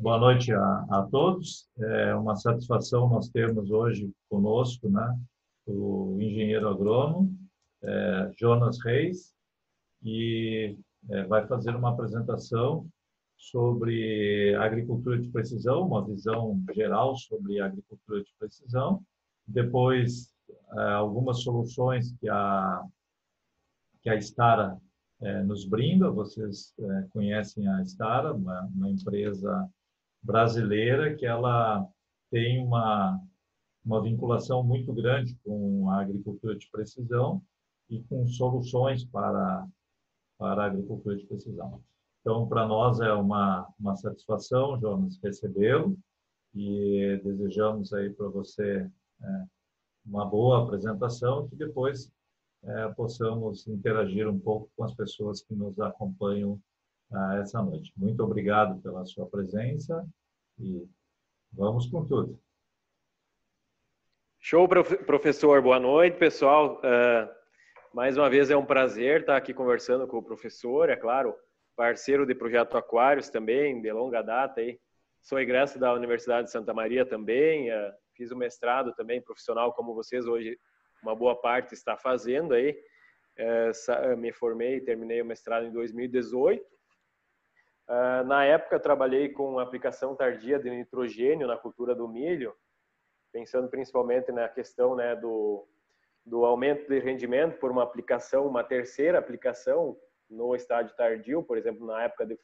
Boa noite a todos. É uma satisfação nós termos hoje conosco, né, o engenheiro agrônomo, Jonas Reis, e vai fazer uma apresentação sobre agricultura de precisão, uma visão geral sobre a agricultura de precisão. Depois, algumas soluções que a Stara nos brinda. Vocês conhecem a Stara, uma empresa brasileira que ela tem uma vinculação muito grande com a agricultura de precisão e com soluções para a agricultura de precisão. Então, para nós é uma satisfação, Jonas, recebê-lo e desejamos aí para você uma boa apresentação, que depois possamos interagir um pouco com as pessoas que nos acompanham essa noite. Muito obrigado pela sua presença e vamos com tudo. Show, professor. Boa noite, pessoal. Mais uma vez é um prazer estar aqui conversando com o professor, é claro, parceiro de Projeto Aquários também, de longa data aí. Sou egresso da Universidade de Santa Maria também, fiz o mestrado também profissional, como vocês hoje, uma boa parte está fazendo aí. Me formei e terminei o mestrado em 2018. Na época, trabalhei com aplicação tardia de nitrogênio na cultura do milho, pensando principalmente na questão, né, do aumento de rendimento por uma aplicação, uma terceira aplicação no estágio tardio, por exemplo, na época de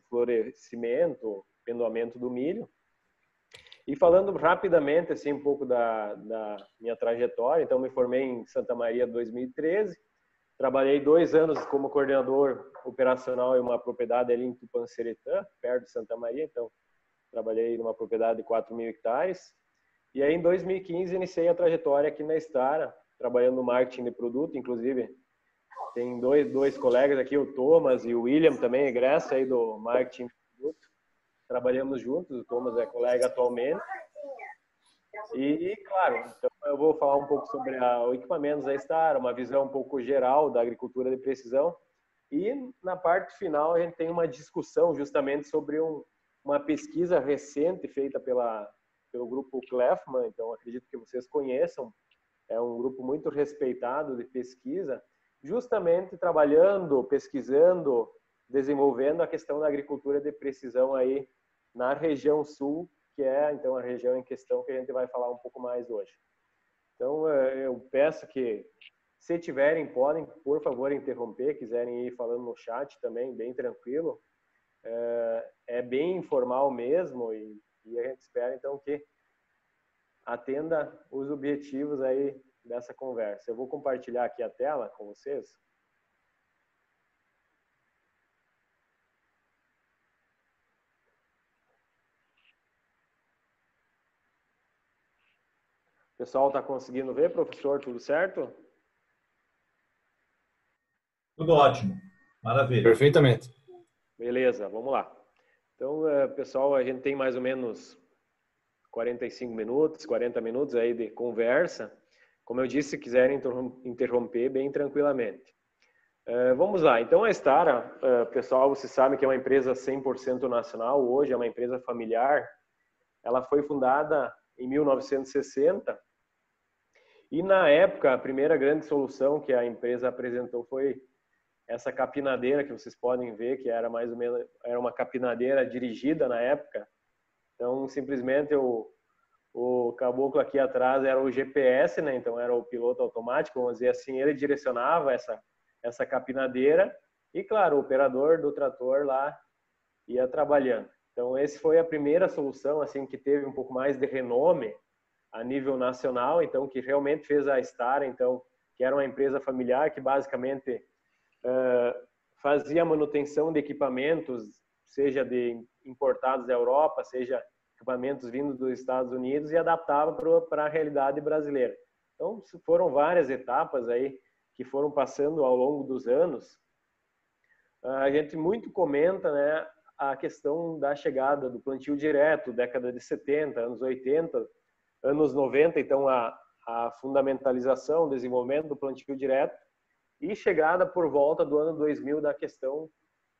florescimento, pendoamento do milho. E falando rapidamente assim um pouco da minha trajetória, então me formei em Santa Maria em 2013, trabalhei 2 anos como coordenador operacional em uma propriedade ali em Tupanciretã, perto de Santa Maria, então trabalhei numa propriedade de 4.000 hectares. E aí em 2015 iniciei a trajetória aqui na Stara, trabalhando no marketing de produto, inclusive tem dois colegas aqui, o Thomas e o William também, egresso aí do marketing de produto. Trabalhamos juntos, o Thomas é colega atualmente. E, claro, então eu vou falar um pouco sobre os equipamentos da Stara, uma visão um pouco geral da agricultura de precisão. E na parte final a gente tem uma discussão justamente sobre uma pesquisa recente feita pelo grupo Kleffmann, então acredito que vocês conheçam. É um grupo muito respeitado de pesquisa, justamente trabalhando, pesquisando, desenvolvendo a questão da agricultura de precisão aí na região sul, que é então a região em questão que a gente vai falar um pouco mais hoje. Então eu peço que, se tiverem, podem, por favor, interromper, quiserem ir falando no chat também, bem tranquilo. É bem informal mesmo e a gente espera então que atenda os objetivos aí dessa conversa. Eu vou compartilhar aqui a tela com vocês. O pessoal está conseguindo ver, professor? Tudo certo? Tudo ótimo. Maravilha. Perfeitamente. Beleza, vamos lá. Então, pessoal, a gente tem mais ou menos 45 minutos, 40 minutos aí de conversa. Como eu disse, se quiserem interromper bem tranquilamente. Vamos lá. Então, a Stara, pessoal, você sabe que é uma empresa 100% nacional. Hoje é uma empresa familiar. Ela foi fundada em 1960. E, na época, a primeira grande solução que a empresa apresentou foi essa capinadeira que vocês podem ver, que era mais ou menos uma capinadeira dirigida na época. Então, simplesmente o caboclo aqui atrás era o GPS, né? Então era o piloto automático, vamos dizer assim, ele direcionava essa capinadeira e, claro, o operador do trator lá ia trabalhando. Então, essa foi a primeira solução assim que teve um pouco mais de renome a nível nacional, então que realmente fez a Stara, então, que era uma empresa familiar que basicamente fazia manutenção de equipamentos, seja de importados da Europa, seja equipamentos vindos dos Estados Unidos, e adaptava para a realidade brasileira. Então, foram várias etapas aí que foram passando ao longo dos anos. A gente muito comenta, né, a questão da chegada do plantio direto, década de 70, anos 80, anos 90, então a fundamentalização, o desenvolvimento do plantio direto, e chegada por volta do ano 2000 da questão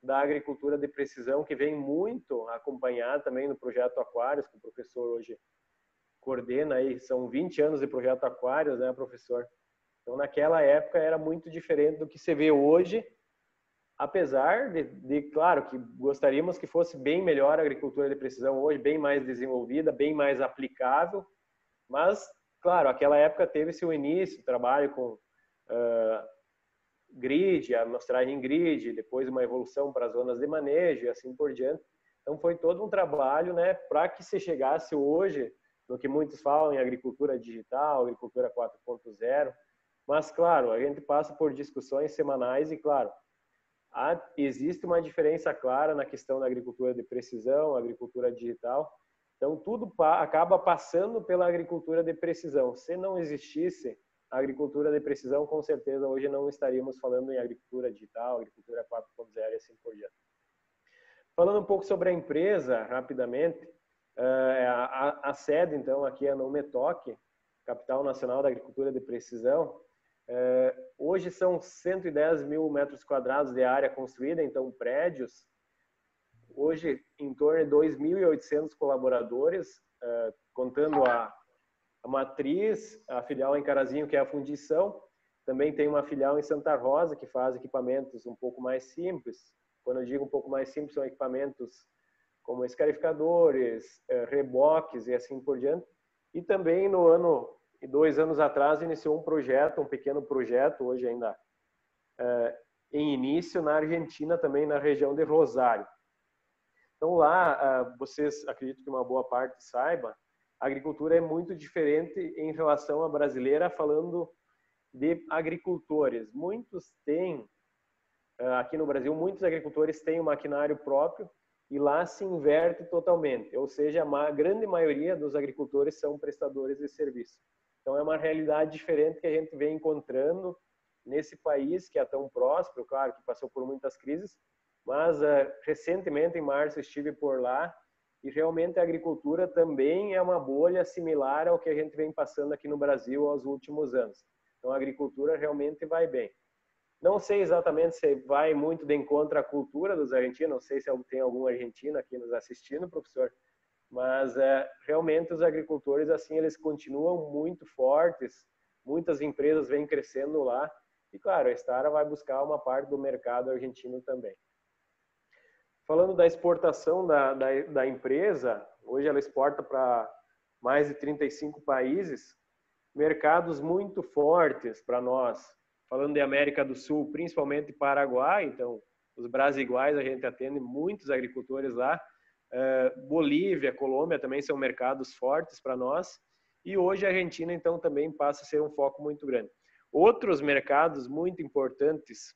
da agricultura de precisão, que vem muito acompanhado também no projeto Aquários, que o professor hoje coordena aí. São 20 anos de projeto Aquários, né, professor? Então, naquela época era muito diferente do que se vê hoje, apesar de, claro, que gostaríamos que fosse bem melhor a agricultura de precisão hoje, bem mais desenvolvida, bem mais aplicável, mas, claro, aquela época teve-se o início, o trabalho com grid, a amostragem grid, depois uma evolução para zonas de manejo e assim por diante. Então, foi todo um trabalho, né, para que se chegasse hoje no que muitos falam em agricultura digital, agricultura 4.0, mas, claro, a gente passa por discussões semanais e, claro, existe uma diferença clara na questão da agricultura de precisão, agricultura digital. Então, tudo acaba passando pela agricultura de precisão. Se não existisse a agricultura de precisão, com certeza hoje não estaríamos falando em agricultura digital, agricultura 4.0 e assim por diante. Falando um pouco sobre a empresa, rapidamente, a sede, então, aqui é no Metoc, Capital Nacional da Agricultura de Precisão. Hoje são 110 mil metros quadrados de área construída, então prédios. Hoje, em torno de 2.800 colaboradores, contando a matriz, a filial em Carazinho, que é a fundição. Também tem uma filial em Santa Rosa, que faz equipamentos um pouco mais simples. Quando eu digo um pouco mais simples, são equipamentos como escarificadores, reboques e assim por diante. E também no ano, 2 anos atrás, iniciou um projeto, um pequeno projeto, hoje ainda em início, na Argentina, também na região de Rosário. Então lá, vocês, acredito que uma boa parte saiba, a agricultura é muito diferente em relação à brasileira, falando de agricultores. Muitos têm, aqui no Brasil, muitos agricultores têm um maquinário próprio e lá se inverte totalmente, ou seja, a grande maioria dos agricultores são prestadores de serviço. Então é uma realidade diferente que a gente vem encontrando nesse país que é tão próspero, claro que passou por muitas crises, mas recentemente, em março, estive por lá e realmente a agricultura também é uma bolha similar ao que a gente vem passando aqui no Brasil aos últimos anos. Então a agricultura realmente vai bem. Não sei exatamente se vai muito de encontro à cultura dos argentinos, não sei se tem algum argentino aqui nos assistindo, professor, mas realmente os agricultores, assim, eles continuam muito fortes, muitas empresas vêm crescendo lá e, claro, a Stara vai buscar uma parte do mercado argentino também. Falando da exportação da empresa, hoje ela exporta para mais de 35 países, mercados muito fortes para nós. Falando de América do Sul, principalmente Paraguai, então os brasiguais a gente atende muitos agricultores lá. Bolívia, Colômbia também são mercados fortes para nós. E hoje a Argentina, então, também passa a ser um foco muito grande. Outros mercados muito importantes,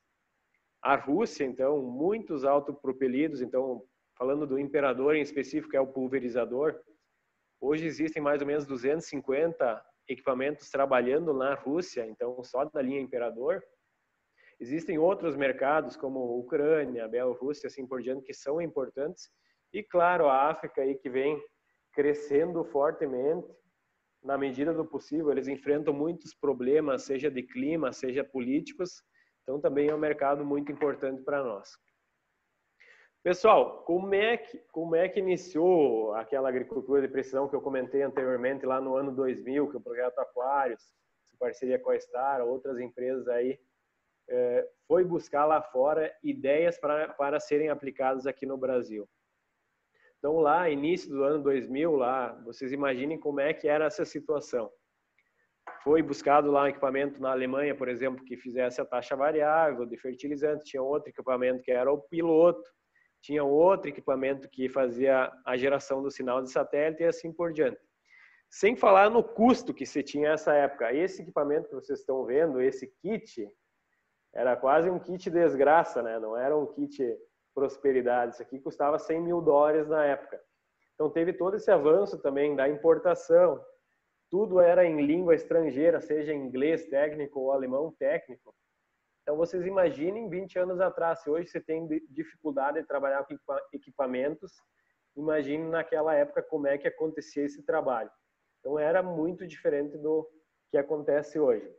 a Rússia, então, muitos autopropelidos, então, falando do Imperador em específico, que é o pulverizador, hoje existem mais ou menos 250 equipamentos trabalhando na Rússia, então, só da linha Imperador. Existem outros mercados, como Ucrânia, Bielorrússia, assim por diante, que são importantes. E, claro, a África aí que vem crescendo fortemente, na medida do possível, eles enfrentam muitos problemas, seja de clima, seja políticos, então também é um mercado muito importante para nós. Pessoal, como é que iniciou aquela agricultura de precisão que eu comentei anteriormente lá no ano 2000, que é o projeto Aquários, em parceria com a Star, outras empresas aí, foi buscar lá fora ideias para serem aplicadas aqui no Brasil. Então lá, início do ano 2000, lá, vocês imaginem como é que era essa situação. Foi buscado lá um equipamento na Alemanha, por exemplo, que fizesse a taxa variável de fertilizante, tinha outro equipamento que era o piloto, tinha outro equipamento que fazia a geração do sinal de satélite e assim por diante. Sem falar no custo que se tinha nessa época. Esse equipamento que vocês estão vendo, esse kit, era quase um kit desgraça, né? Não era um kit prosperidade. Isso aqui custava $100 mil na época. Então teve todo esse avanço também da importação. Tudo era em língua estrangeira, seja inglês técnico ou alemão técnico. Então vocês imaginem 20 anos atrás, se hoje você tem dificuldade de trabalhar com equipamentos, imagine naquela época como é que acontecia esse trabalho. Então era muito diferente do que acontece hoje.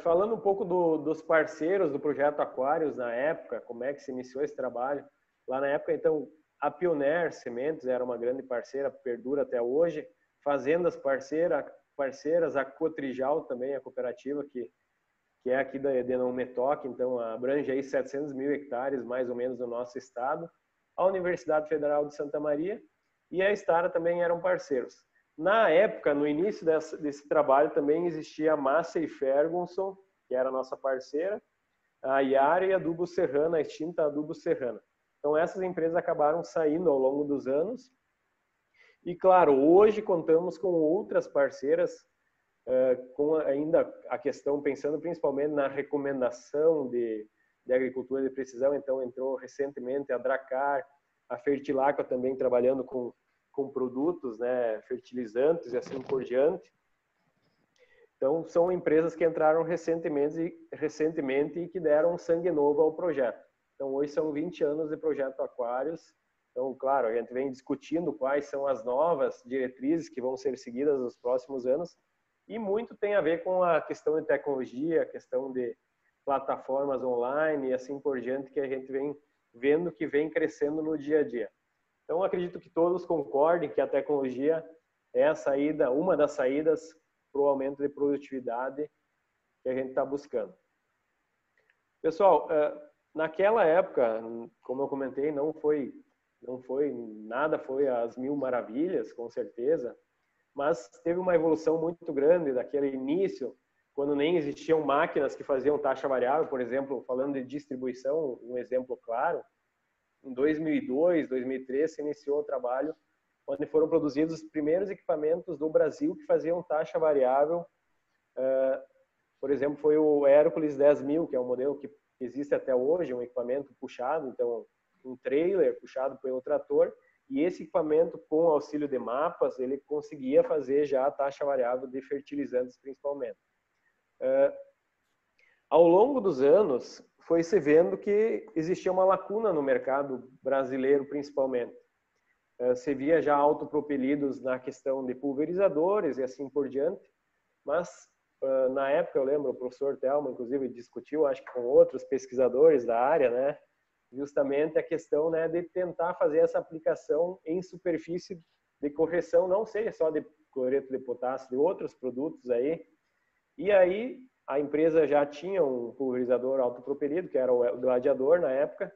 Falando um pouco dos parceiros do Projeto Aquários na época, como é que se iniciou esse trabalho. Lá na época, então, a Pioneer Sementes era uma grande parceira, perdura até hoje. Fazendas parceiras, a Cotrijal também, a cooperativa que é aqui de Não Me Toque, então abrange aí 700 mil hectares, mais ou menos, no nosso estado. A Universidade Federal de Santa Maria e a Stara também eram parceiros. Na época, no início desse trabalho, também existia a Massey Ferguson, que era a nossa parceira, a Yara e a Adubo Serrana, a extinta Adubo Serrana. Então, essas empresas acabaram saindo ao longo dos anos. E, claro, hoje contamos com outras parceiras, com ainda a questão, pensando principalmente na recomendação de agricultura de precisão. Então, entrou recentemente a Dracar, a Fertilacqua também trabalhando com produtos, né, fertilizantes e assim por diante. Então, são empresas que entraram recentemente e que deram sangue novo ao projeto. Então, hoje são 20 anos de Projeto Aquários. Então, claro, a gente vem discutindo quais são as novas diretrizes que vão ser seguidas nos próximos anos, e muito tem a ver com a questão de tecnologia, a questão de plataformas online e assim por diante, que a gente vem vendo que vem crescendo no dia a dia. Então, acredito que todos concordem que a tecnologia é a saída, uma das saídas para o aumento de produtividade que a gente está buscando. Pessoal, naquela época, como eu comentei, não foi nada, foi às mil maravilhas, com certeza, mas teve uma evolução muito grande daquele início, quando nem existiam máquinas que faziam taxa variável, por exemplo, falando de distribuição, um exemplo claro. Em 2002, 2003, se iniciou o trabalho onde foram produzidos os primeiros equipamentos do Brasil que faziam taxa variável. Por exemplo, foi o Hércules 10.000, que é um modelo que existe até hoje, um equipamento puxado, então um trailer puxado pelo trator, e esse equipamento, com auxílio de mapas, ele conseguia fazer já a taxa variável de fertilizantes, principalmente. Ao longo dos anos, foi se vendo que existia uma lacuna no mercado brasileiro, principalmente. Se via já autopropelidos na questão de pulverizadores e assim por diante, mas na época, eu lembro, o professor Telmo, inclusive, discutiu, acho que com outros pesquisadores da área, né, justamente a questão, né, de tentar fazer essa aplicação em superfície de correção, não seja só de cloreto de potássio, de outros produtos aí. E aí, a empresa já tinha um pulverizador autopropelido, que era o Gladiador na época,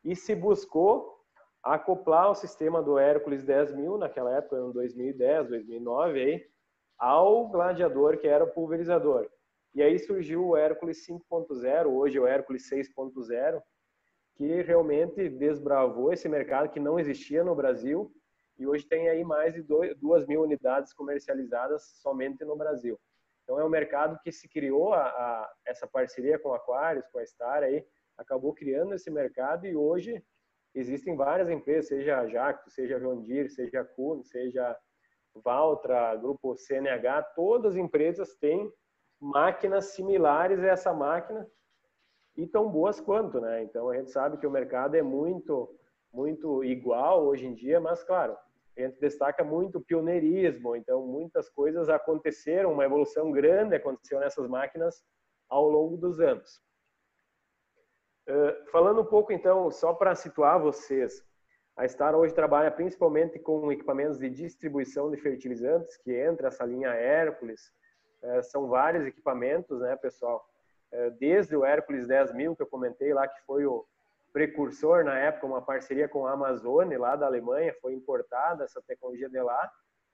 e se buscou acoplar o sistema do Hércules 10.000, naquela época, em 2010, 2009, aí, ao Gladiador, que era o pulverizador. E aí surgiu o Hércules 5.0, hoje o Hércules 6.0, que realmente desbravou esse mercado que não existia no Brasil, e hoje tem aí mais de 2.000 unidades comercializadas somente no Brasil. Então, é um mercado que se criou, essa parceria com a Aquarius, com a Star, aí, acabou criando esse mercado, e hoje existem várias empresas, seja a Jacto, seja a John Deere, seja a Kuhn, seja Valtra, Grupo CNH, todas as empresas têm máquinas similares a essa máquina e tão boas quanto, né? Então, a gente sabe que o mercado é muito igual hoje em dia, mas, claro, a gente destaca muito o pioneirismo, então muitas coisas aconteceram, uma evolução grande aconteceu nessas máquinas ao longo dos anos. Falando um pouco, então, só para situar vocês, a Star hoje trabalha principalmente com equipamentos de distribuição de fertilizantes, que entra essa linha Hércules. São vários equipamentos, né, pessoal? Desde o Hércules 10.000, que eu comentei lá, que foi o precursor na época, uma parceria com a Amazon, lá da Alemanha, foi importada essa tecnologia de lá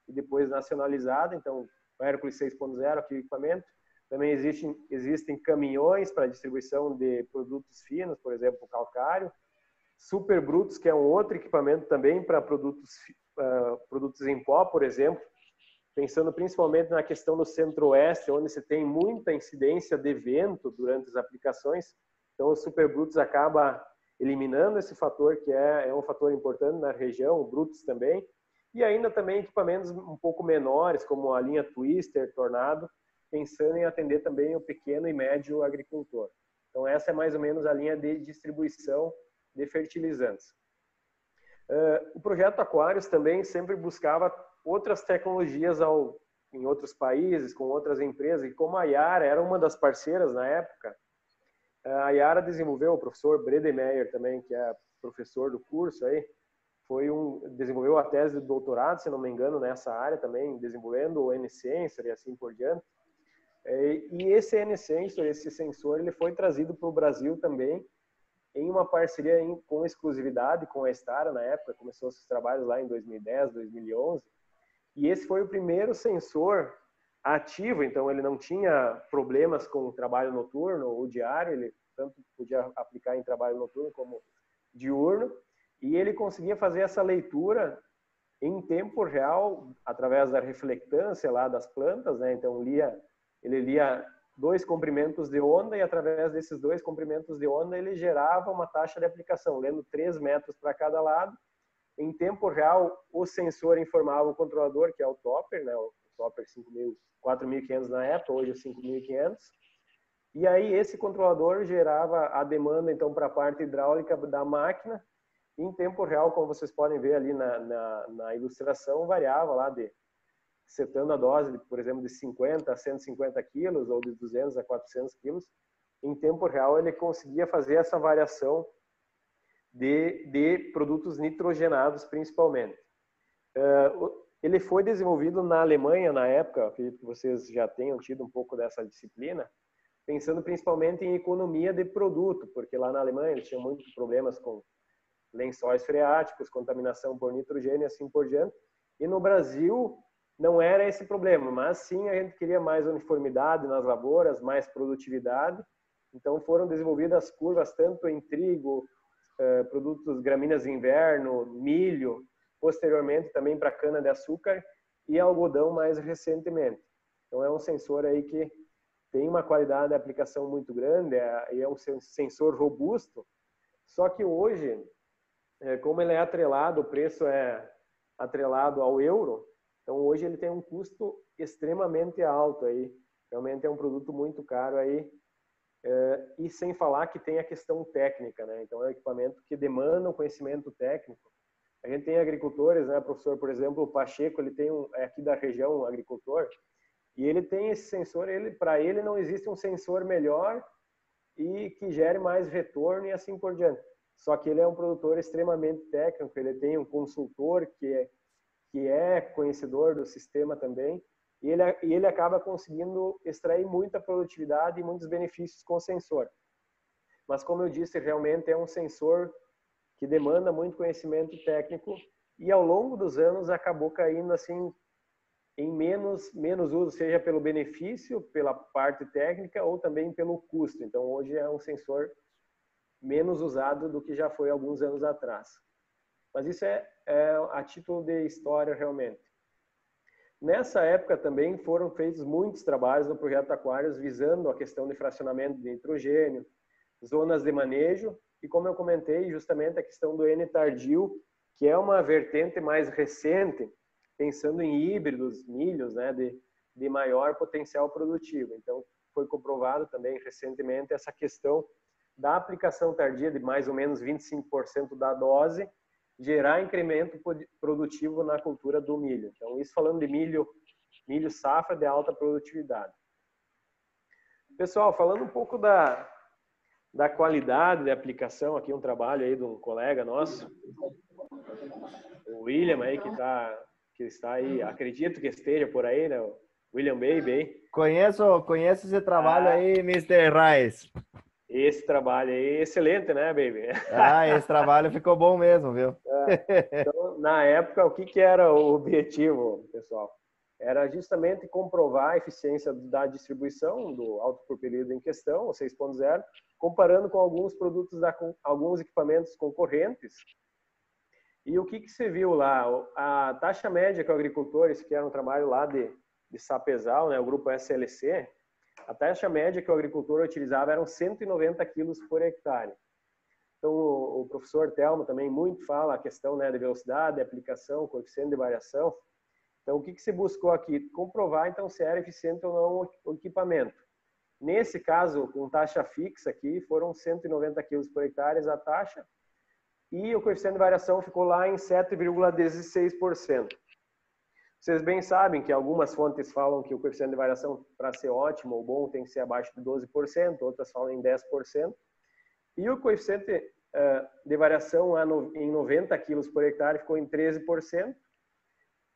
e depois nacionalizada. Então, o Hércules 6.0, aquele equipamento. Também existem caminhões para distribuição de produtos finos, por exemplo, o calcário. Super Brutos, que é um outro equipamento também para produtos em pó, por exemplo, pensando principalmente na questão do Centro-Oeste, onde se tem muita incidência de vento durante as aplicações. Então, o Super Brutos acaba eliminando esse fator, que é um fator importante na região, o Brutus também. E ainda também equipamentos um pouco menores, como a linha Twister, Tornado, pensando em atender também o pequeno e médio agricultor. Então, essa é mais ou menos a linha de distribuição de fertilizantes. O projeto Aquarius também sempre buscava outras tecnologias ao em outros países, com outras empresas, e como a Yara era uma das parceiras na época, a Yara desenvolveu, o professor Bredemeyer também, que é professor do curso aí, desenvolveu a tese de doutorado, se não me engano, nessa área também, desenvolvendo o N-Sensor e assim por diante. E esse N-Sensor, esse sensor, ele foi trazido para o Brasil também, em uma parceria com exclusividade com a Stara na época, começou seus trabalhos lá em 2010, 2011, e esse foi o primeiro sensor ativo, então ele não tinha problemas com o trabalho noturno ou diário, ele tanto podia aplicar em trabalho noturno como diurno, e ele conseguia fazer essa leitura em tempo real, através da reflectância lá das plantas, né? Então ele lia 2 comprimentos de onda, e através desses 2 comprimentos de onda ele gerava uma taxa de aplicação, lendo 3 metros para cada lado. Em tempo real, o sensor informava o controlador, que é o Topper, né? O Topper 4.500 na época, hoje é 5.500. E aí esse controlador gerava a demanda então para a parte hidráulica da máquina. Em tempo real, como vocês podem ver ali na ilustração, variava lá setando a dose, por exemplo, de 50 a 150 quilos ou de 200 a 400 quilos. Em tempo real, ele conseguia fazer essa variação de produtos nitrogenados, principalmente. Ele foi desenvolvido na Alemanha na época, acredito que vocês já tenham tido um pouco dessa disciplina, pensando principalmente em economia de produto, porque lá na Alemanha eles tinham muitos problemas com lençóis freáticos, contaminação por nitrogênio e assim por diante. E no Brasil não era esse problema, mas sim a gente queria mais uniformidade nas lavouras, mais produtividade. Então foram desenvolvidas curvas tanto em trigo, produtos gramíneas de inverno, milho, posteriormente também para cana-de-açúcar e algodão mais recentemente. Então é um sensor aí que tem uma qualidade de aplicação muito grande, e é um sensor robusto, só que hoje, como ele é atrelado, o preço é atrelado ao euro, então hoje ele tem um custo extremamente alto aí, realmente é um produto muito caro aí, e sem falar que tem a questão técnica, né? Então é um equipamento que demanda um conhecimento técnico. A gente tem agricultores, né, professor, por exemplo, o Pacheco, ele tem é aqui da região, um agricultor, e ele tem esse sensor, para ele não existe um sensor melhor e que gere mais retorno e assim por diante. Só que ele é um produtor extremamente técnico, ele tem um consultor que é conhecedor do sistema também, e ele acaba conseguindo extrair muita produtividade e muitos benefícios com o sensor. Mas como eu disse, realmente é um sensor que demanda muito conhecimento técnico e ao longo dos anos acabou caindo assim em menos uso, seja pelo benefício, pela parte técnica ou também pelo custo. Então hoje é um sensor menos usado do que já foi alguns anos atrás. Mas isso é a título de história realmente. Nessa época também foram feitos muitos trabalhos no projeto Aquários visando a questão de fracionamento de nitrogênio, zonas de manejo e, como eu comentei, justamente a questão do N-tardio, que é uma vertente mais recente, pensando em híbridos, milhos, né, de maior potencial produtivo. Então, foi comprovado também recentemente essa questão da aplicação tardia de mais ou menos 25% da dose, gerar incremento produtivo na cultura do milho. Então, isso falando de milho safra de alta produtividade. Pessoal, falando um pouco da qualidade de aplicação, aqui um trabalho aí de um colega nosso, o William aí, que está aí, acredito que esteja por aí, né? O William Baby aí. Conheço esse trabalho aí, Mr. Reis. Esse trabalho aí é excelente, né, Baby? Esse trabalho ficou bom mesmo, viu? Então, na época, o que era o objetivo, pessoal? Era justamente comprovar a eficiência da distribuição do autopropelido em questão, o 6.0, comparando com alguns produtos, alguns equipamentos concorrentes. E o que se viu lá? A taxa média que o agricultor, esse que era um trabalho lá de Sapezal, né, o grupo SLC, a taxa média que o agricultor utilizava eram 190 quilos por hectare. Então, o professor Telmo também muito fala a questão, né, de velocidade, de aplicação, coeficiente de variação. Então, o que se buscou aqui? Comprovar, então, se era eficiente ou não o equipamento. Nesse caso, com taxa fixa aqui, foram 190 quilos por hectare a taxa, e o coeficiente de variação ficou lá em 7,16%. Vocês bem sabem que algumas fontes falam que o coeficiente de variação, para ser ótimo ou bom, tem que ser abaixo de 12%, outras falam em 10%. E o coeficiente de variação em 90 quilos por hectare ficou em 13%.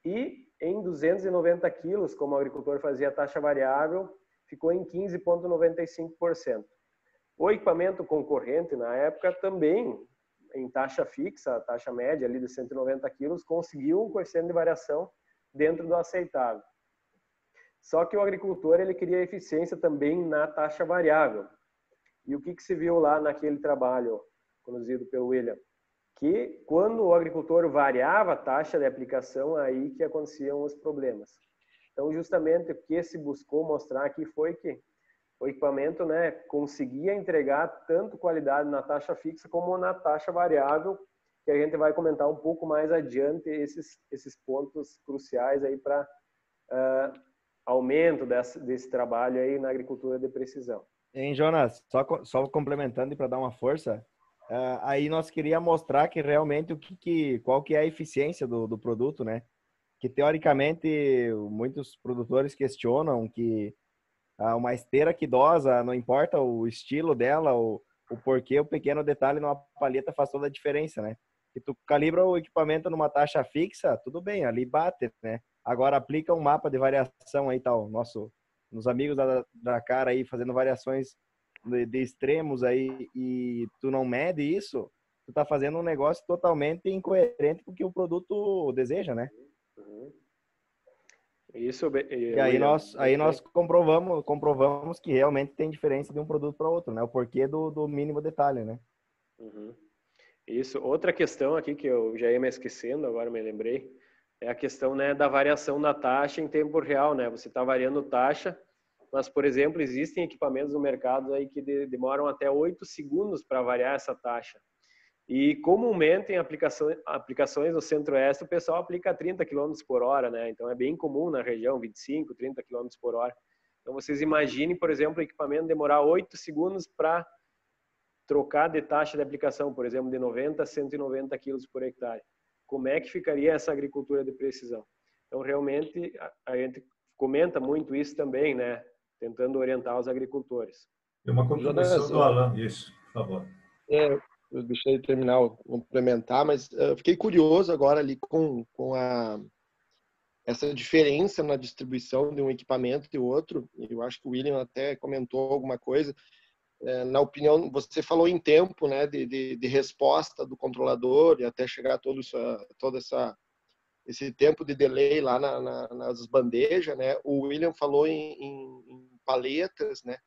E em 290 quilos, como o agricultor fazia a taxa variável, ficou em 15,95%. O equipamento concorrente, na época, também, em taxa fixa, a taxa média ali de 190 quilos, conseguiu um coeficiente de variação dentro do aceitável. Só que o agricultor ele queria eficiência também na taxa variável. E o que se viu lá naquele trabalho conduzido pelo William? Que quando o agricultor variava a taxa de aplicação, aí que aconteciam os problemas. Então, justamente o que se buscou mostrar aqui foi que o equipamento, né, conseguia entregar tanto qualidade na taxa fixa como na taxa variável, que a gente vai comentar um pouco mais adiante esses pontos cruciais aí para aumento desse trabalho aí na agricultura de precisão. Hein, Jonas, só complementando e para dar uma força, aí nós queríamos mostrar que realmente qual que é a eficiência do produto, né? Que teoricamente muitos produtores questionam que uma esteira que dosa, não importa o estilo dela, o porquê, o pequeno detalhe numa palheta faz toda a diferença, né? Que tu calibra o equipamento numa taxa fixa, tudo bem, ali bate, né? Agora aplica um mapa de variação aí, tal, nos amigos da cara aí fazendo variações de extremos aí e tu não mede isso, tu tá fazendo um negócio totalmente incoerente com o que o produto deseja, né? Uhum. Isso, E aí nós comprovamos que realmente tem diferença de um produto para outro, né? O porquê do mínimo detalhe, né? Uhum. Isso. Outra questão aqui que eu já ia me esquecendo, agora me lembrei, é a questão, né, da variação da taxa em tempo real, né? Você está variando taxa, mas, por exemplo, existem equipamentos no mercado aí que demoram até 8 segundos para variar essa taxa. E comumente em aplicações no Centro-Oeste o pessoal aplica 30 km por hora, né? Então é bem comum na região, 25, 30 km por hora. Então vocês imaginem, por exemplo, o equipamento demorar 8 segundos para trocar de taxa de aplicação, por exemplo, de 90 a 190 quilos por hectare. Como é que ficaria essa agricultura de precisão? Então realmente a gente comenta muito isso também, né? Tentando orientar os agricultores. Tem uma contribuição do Alan, isso, por favor. Eu deixei de terminar, complementar, mas eu fiquei curioso agora ali com essa diferença na distribuição de um equipamento e outro. Eu acho que o William até comentou alguma coisa. Na opinião, você falou em tempo, né, de resposta do controlador e até chegar todo esse tempo de delay lá nas bandejas, né? O William falou em paletas, né?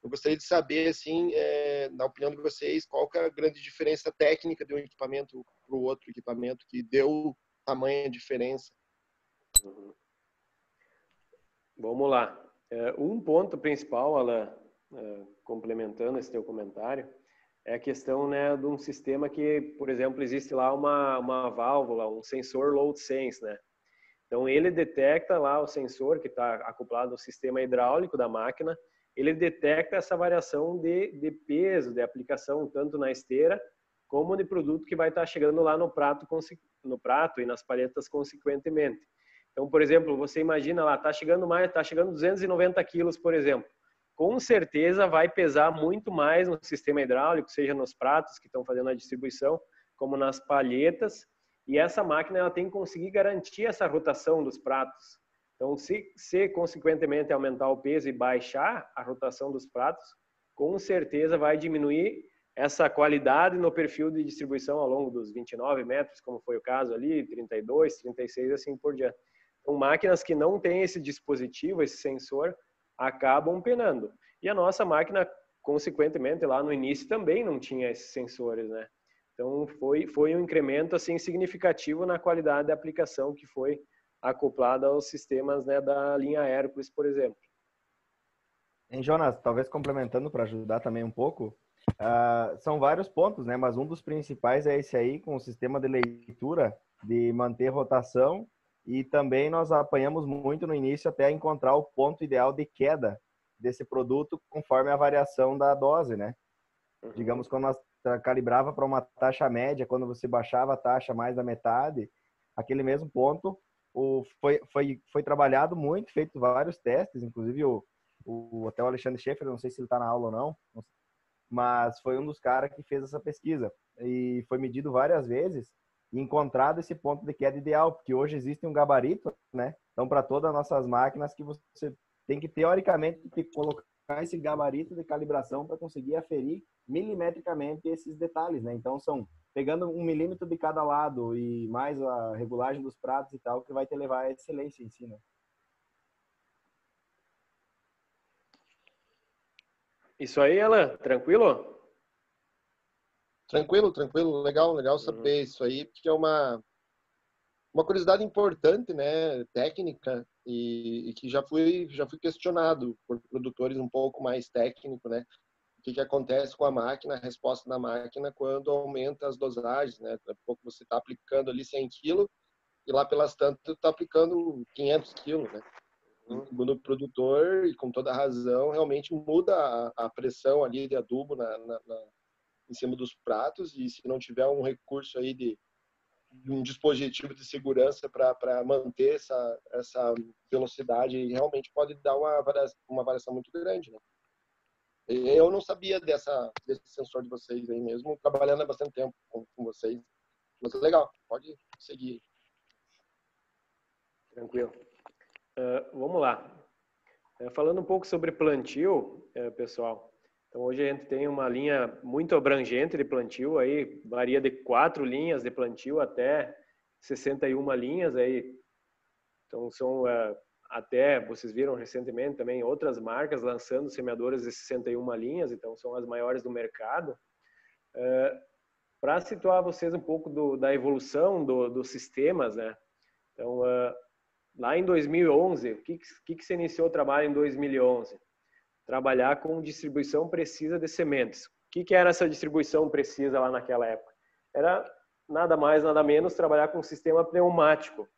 Eu gostaria de saber, assim, na opinião de vocês, qual que é a grande diferença técnica de um equipamento para o outro equipamento que deu tamanha diferença? Uhum. Vamos lá. Um ponto principal, Alan, complementando esse teu comentário, é a questão, né, de um sistema que, por exemplo, existe lá uma válvula, um sensor load sense, né? Então, ele detecta lá o sensor que está acoplado ao sistema hidráulico da máquina, ele detecta essa variação de peso, de aplicação, tanto na esteira, como de produto que vai estar chegando lá no prato e nas palhetas consequentemente. Então, por exemplo, você imagina lá, está chegando 290 quilos, por exemplo. Com certeza vai pesar muito mais no sistema hidráulico, seja nos pratos que estão fazendo a distribuição, como nas palhetas, e essa máquina ela tem que conseguir garantir essa rotação dos pratos. Então, se consequentemente aumentar o peso e baixar a rotação dos pratos, com certeza vai diminuir essa qualidade no perfil de distribuição ao longo dos 29 metros, como foi o caso ali, 32, 36, assim por diante. Então, máquinas que não têm esse dispositivo, esse sensor, acabam penando. E a nossa máquina, consequentemente, lá no início também não tinha esses sensores, né? Então, foi um incremento assim significativo na qualidade da aplicação que foi acoplada aos sistemas, né, da linha Hércules, por exemplo. Hein, Jonas, talvez complementando para ajudar também um pouco, são vários pontos, né? Mas um dos principais é esse aí, com o sistema de leitura, de manter rotação, e também nós apanhamos muito no início até encontrar o ponto ideal de queda desse produto conforme a variação da dose, né? Uhum. Digamos, quando nós calibrava para uma taxa média, quando você baixava a taxa mais da metade, aquele mesmo ponto Foi trabalhado muito, feito vários testes, inclusive até o Alexandre Schaeffer, não sei se ele está na aula ou não, mas foi um dos caras que fez essa pesquisa. E foi medido várias vezes e encontrado esse ponto de queda ideal, porque hoje existe um gabarito, né? Então, para todas as nossas máquinas, que você tem que, teoricamente, colocar esse gabarito de calibração para conseguir aferir milimetricamente esses detalhes, né? Então, pegando 1 milímetro de cada lado e mais a regulagem dos pratos e tal, que vai te levar à excelência em si, né? Isso aí, Alan, tranquilo? Tranquilo, tranquilo. Legal saber isso aí, porque é uma curiosidade importante, né, técnica, e que já fui questionado por produtores um pouco mais técnicos, né? O que acontece com a máquina, a resposta da máquina quando aumenta as dosagens, né? Daqui a pouco você está aplicando ali 100 kg e lá pelas tantas está aplicando 500 kg, né? Segundo o produtor, e com toda razão, realmente muda a pressão ali de adubo em cima dos pratos, e se não tiver um recurso aí de um dispositivo de segurança para manter essa velocidade, realmente pode dar uma variação muito grande, né? Eu não sabia desse sensor de vocês aí mesmo, trabalhando há bastante tempo com vocês. Mas legal, pode seguir. Tranquilo. Vamos lá. Falando um pouco sobre plantio, pessoal. Então, hoje a gente tem uma linha muito abrangente de plantio, aí varia de 4 linhas de plantio até 61 linhas. Aí. Então, são até, vocês viram recentemente também, outras marcas lançando semeadoras de 61 linhas, então são as maiores do mercado. Para situar vocês um pouco da evolução dos sistemas, né? Então, lá em 2011, o que se iniciou o trabalho em 2011? Trabalhar com distribuição precisa de sementes. O que era essa distribuição precisa lá naquela época? Era nada mais, nada menos trabalhar com um sistema pneumático,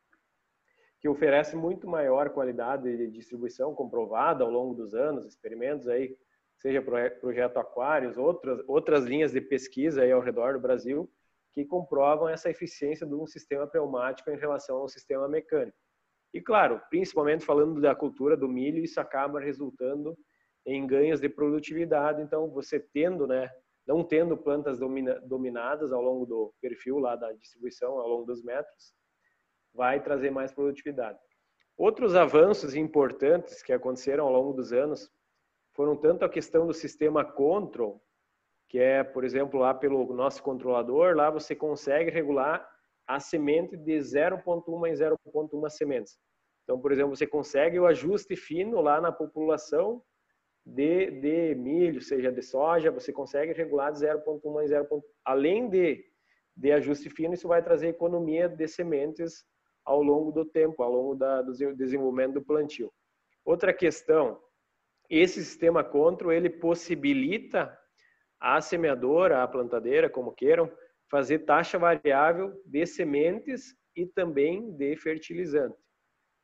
que oferece muito maior qualidade de distribuição, comprovada ao longo dos anos, experimentos aí, seja Projeto Aquários, outras linhas de pesquisa aí ao redor do Brasil, que comprovam essa eficiência de um sistema pneumático em relação ao sistema mecânico. E claro, principalmente falando da cultura do milho, isso acaba resultando em ganhos de produtividade. Então, você tendo, né, não tendo plantas dominadas ao longo do perfil lá da distribuição, ao longo dos metros, vai trazer mais produtividade. Outros avanços importantes que aconteceram ao longo dos anos foram tanto a questão do sistema control, que é, por exemplo, lá pelo nosso controlador, lá você consegue regular a semente de 0,1 em 0,1 sementes. Então, por exemplo, você consegue o ajuste fino lá na população de milho, seja de soja, você consegue regular de 0,1 em 0,1. Além de ajuste fino, isso vai trazer economia de sementes ao longo do tempo, ao longo do desenvolvimento do plantio. Outra questão, esse sistema control, ele possibilita a semeadora, a plantadeira, como queiram, fazer taxa variável de sementes e também de fertilizante.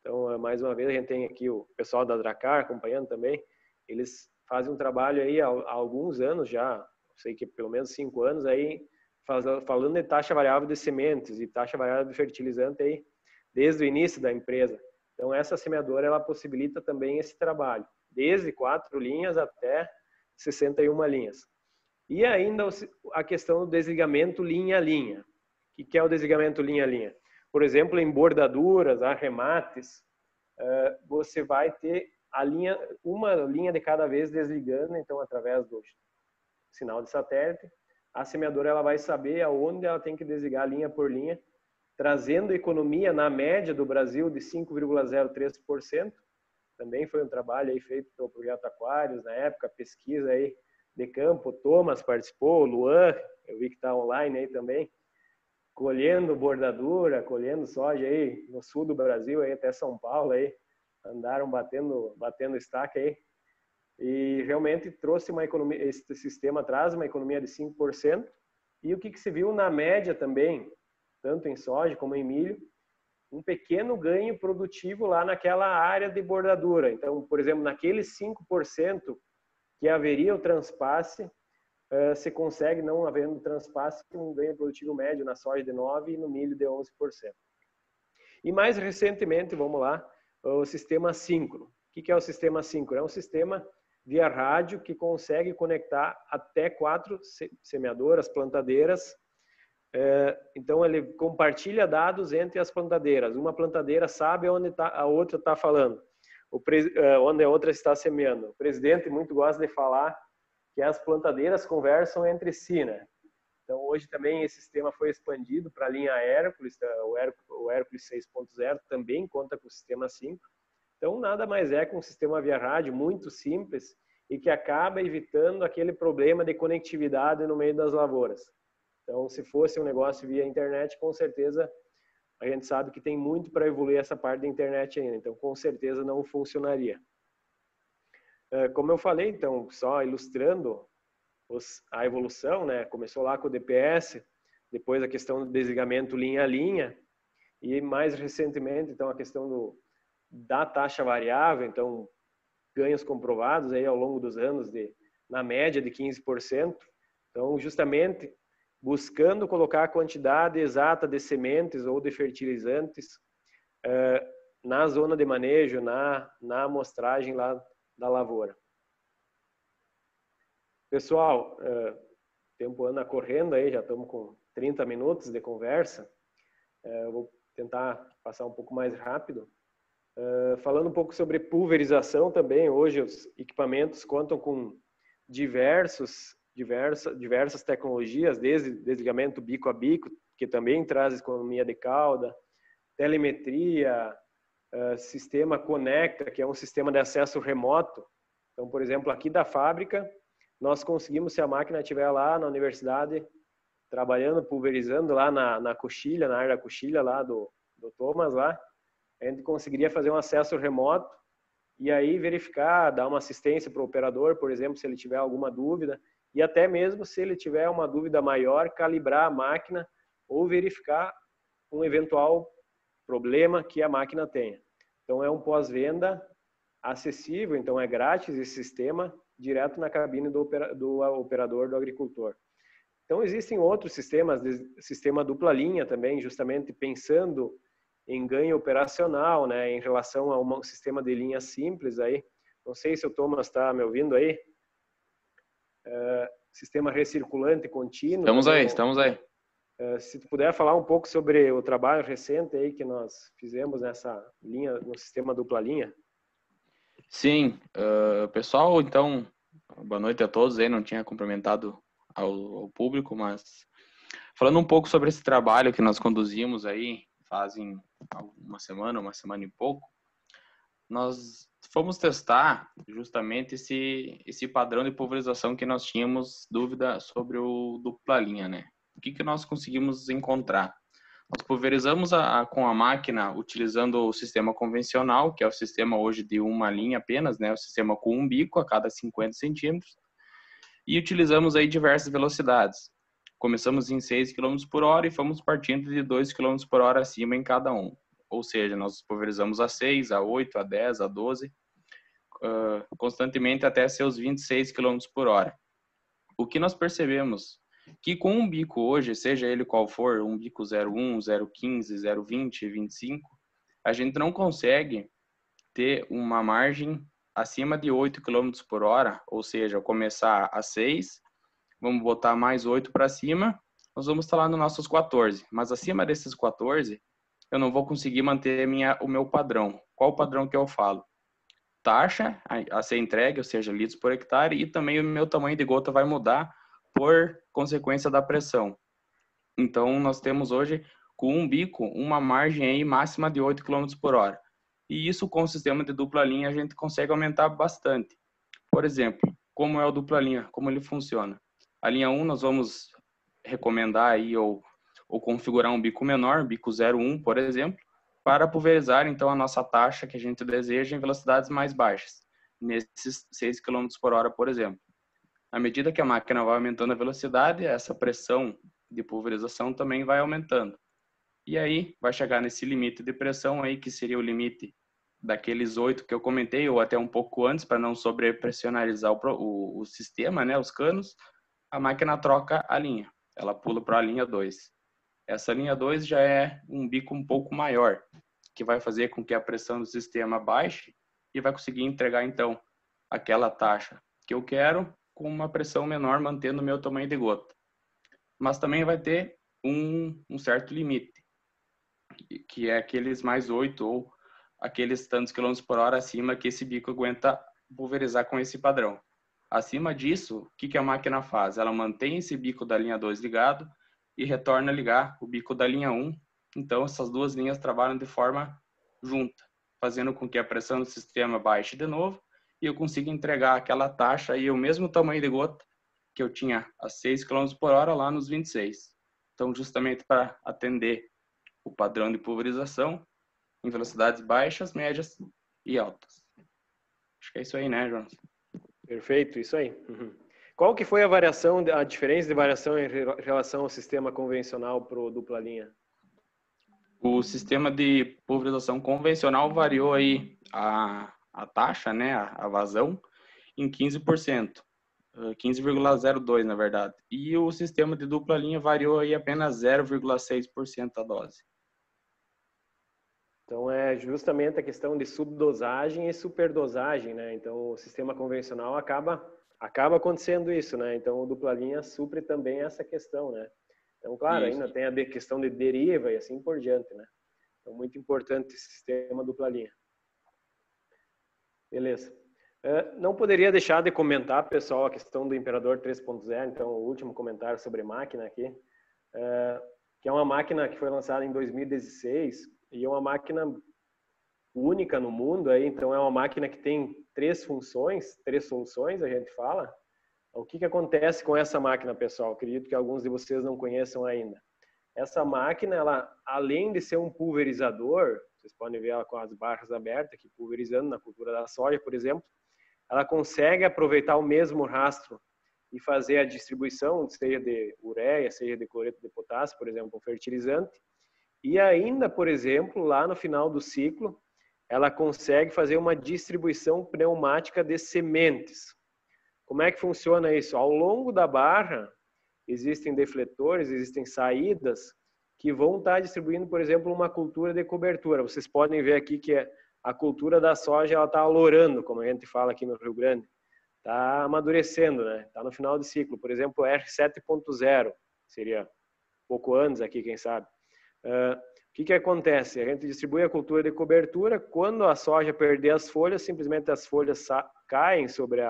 Então, mais uma vez, a gente tem aqui o pessoal da Dracar acompanhando também. Eles fazem um trabalho aí há alguns anos já, sei que pelo menos 5 anos aí, falando de taxa variável de sementes e taxa variável de fertilizante aí, desde o início da empresa. Então, essa semeadora, ela possibilita também esse trabalho, desde 4 linhas até 61 linhas. E ainda a questão do desligamento linha a linha. O que é o desligamento linha a linha? Por exemplo, em bordaduras, arremates, você vai ter uma linha de cada vez desligando, então, através do sinal de satélite, a semeadora ela vai saber aonde ela tem que desligar linha por linha, trazendo economia na média do Brasil de 5,03%. Também foi um trabalho aí feito pelo Projeto Aquários, na época, pesquisa aí de campo. O Thomas participou, o Luan, eu vi que está online aí também, colhendo bordadura, colhendo soja aí no sul do Brasil, aí até São Paulo, aí, andaram batendo estaca aí. E realmente trouxe uma economia, esse sistema traz uma economia de 5%. E o que se viu na média também, tanto em soja como em milho, um pequeno ganho produtivo lá naquela área de bordadura. Então, por exemplo, naqueles 5% que haveria o transpasse, você consegue, não havendo transpasse, um ganho produtivo médio na soja de 9% e no milho de 11%. E mais recentemente, vamos lá, o sistema síncrono. O que é o sistema síncrono? É um sistema via rádio que consegue conectar até 4 semeadoras, plantadeiras. Então, ele compartilha dados entre as plantadeiras. Uma plantadeira sabe onde a outra está falando, onde a outra está semeando. O presidente muito gosta de falar que as plantadeiras conversam entre si, né? Então, hoje também esse sistema foi expandido para a linha Hércules, o Hércules 6.0 também conta com o sistema 5. Então, nada mais é que um sistema via rádio muito simples e que acaba evitando aquele problema de conectividade no meio das lavouras. Então, se fosse um negócio via internet, com certeza a gente sabe que tem muito para evoluir essa parte da internet ainda. Então, com certeza não funcionaria. Como eu falei, então, só ilustrando a evolução, né? Começou lá com o DPS, depois a questão do desligamento linha a linha e mais recentemente, então, a questão da taxa variável, então, ganhos comprovados aí ao longo dos anos na média de 15%. Então, justamente buscando colocar a quantidade exata de sementes ou de fertilizantes na zona de manejo, na amostragem lá da lavoura. Pessoal, o tempo anda correndo aí, já estamos com 30 minutos de conversa. Eu vou tentar passar um pouco mais rápido. Falando um pouco sobre pulverização também, hoje os equipamentos contam com diversas tecnologias, desde desligamento bico a bico, que também traz economia de cauda, telemetria, sistema Conecta, que é um sistema de acesso remoto. Então, por exemplo, aqui da fábrica, nós conseguimos, se a máquina estiver lá na universidade, trabalhando, pulverizando lá na coxilha, na área da coxilha lá do Thomas lá, a gente conseguiria fazer um acesso remoto e aí verificar, dar uma assistência para o operador, por exemplo, se ele tiver alguma dúvida, e até mesmo se ele tiver uma dúvida maior, calibrar a máquina ou verificar um eventual problema que a máquina tenha. Então, é um pós-venda acessível, então é grátis esse sistema, direto na cabine do operador, do agricultor. Então, existem outros sistemas, sistema dupla linha também, justamente pensando em ganho operacional, né, em relação a um sistema de linha simples aí. Não sei se o Thomas está me ouvindo aí. Sistema recirculante contínuo. Estamos aí. Se tu puder falar um pouco sobre o trabalho recente aí que nós fizemos nessa linha, no sistema dupla linha. Sim, pessoal, então, boa noite a todos aí, não tinha cumprimentado ao público, mas falando um pouco sobre esse trabalho que nós conduzimos aí, fazem uma semana e pouco, nós fomos testar justamente esse padrão de pulverização que nós tínhamos dúvida sobre o dupla linha, né? O que nós conseguimos encontrar? Nós pulverizamos com a máquina utilizando o sistema convencional, que é o sistema hoje de uma linha apenas, né? O sistema com um bico a cada 50 centímetros, e utilizamos aí diversas velocidades. Começamos em 6 km por hora e fomos partindo de 2 km por hora acima em cada um. Ou seja, nós pulverizamos a 6, a 8, a 10, a 12, constantemente até seus 26 km por hora. O que nós percebemos? Que com um bico hoje, seja ele qual for, um bico 0,1, 0,15, 0,20, 25, a gente não consegue ter uma margem acima de 8 km por hora, ou seja, começar a 6, vamos botar mais 8 para cima, nós vamos estar lá nos nossos 14. Mas acima desses 14, eu não vou conseguir manter o meu padrão. Qual o padrão que eu falo? Taxa a ser entregue, ou seja, litros por hectare, e também o meu tamanho de gota vai mudar por consequência da pressão. Então, nós temos hoje, com um bico, uma margem aí máxima de 8 km por hora. E isso, com o sistema de dupla linha, a gente consegue aumentar bastante. Por exemplo, como é o dupla linha? Como ele funciona? A linha 1, nós vamos recomendar aí ou configurar um bico menor, bico 0,1, por exemplo, para pulverizar, então, a nossa taxa que a gente deseja em velocidades mais baixas, nesses 6 km por hora, por exemplo. À medida que a máquina vai aumentando a velocidade, essa pressão de pulverização também vai aumentando. E aí, vai chegar nesse limite de pressão aí, que seria o limite daqueles 8 que eu comentei, ou até um pouco antes, para não sobrepressionalizar o sistema, né, os canos, a máquina troca a linha. Ela pula para a linha 2. Essa linha 2 já é um bico um pouco maior. que vai fazer com que a pressão do sistema baixe e vai conseguir entregar, então, aquela taxa que eu quero com uma pressão menor, mantendo o meu tamanho de gota. Mas também vai ter um certo limite, que é aqueles mais 8 ou aqueles tantos quilômetros por hora acima que esse bico aguenta pulverizar com esse padrão. Acima disso, o que a máquina faz? Ela mantém esse bico da linha 2 ligado e retorna a ligar o bico da linha 1. Então, essas duas linhas trabalham de forma junta, fazendo com que a pressão do sistema baixe de novo e eu consiga entregar aquela taxa e o mesmo tamanho de gota que eu tinha a 6 km por hora lá nos 26. Então, justamente para atender o padrão de pulverização em velocidades baixas, médias e altas. Acho que é isso aí, né, Jonas? Perfeito, isso aí. Uhum. Qual que foi a diferença de variação em relação ao sistema convencional para o dupla linha? O sistema de pulverização convencional variou aí a taxa, né, a vazão, em 15%, 15,02 na verdade. E o sistema de dupla linha variou aí apenas 0,6% a dose. Então, é justamente a questão de subdosagem e superdosagem, né? Então, o sistema convencional acaba acontecendo isso, né? Então, o dupla linha supre também essa questão, né? Então, claro, Isso. ainda tem a questão de deriva e assim por diante, né? Então, muito importante esse sistema dupla linha. Beleza. Não poderia deixar de comentar, pessoal, a questão do Imperador 3.0, então, o último comentário sobre máquina aqui, que é uma máquina que foi lançada em 2016, e é uma máquina única no mundo, aí, então é uma máquina que tem 3 soluções, a gente fala. O que acontece com essa máquina, pessoal? Acredito que alguns de vocês não conheçam ainda. Essa máquina, ela, além de ser um pulverizador, vocês podem ver ela com as barras abertas, aqui pulverizando na cultura da soja, por exemplo, ela consegue aproveitar o mesmo rastro e fazer a distribuição, seja de ureia, seja de cloreto de potássio, por exemplo, um fertilizante. E ainda, por exemplo, lá no final do ciclo, ela consegue fazer uma distribuição pneumática de sementes. Como é que funciona isso? Ao longo da barra, existem defletores, existem saídas que vão estar distribuindo, por exemplo, uma cultura de cobertura. Vocês podem ver aqui que a cultura da soja ela está alourando, como a gente fala aqui no Rio Grande. Está amadurecendo, né? Está no final do ciclo. Por exemplo, R7.0, seria pouco antes aqui, quem sabe. O que acontece? A gente distribui a cultura de cobertura. Quando a soja perder as folhas, simplesmente as folhas caem sobre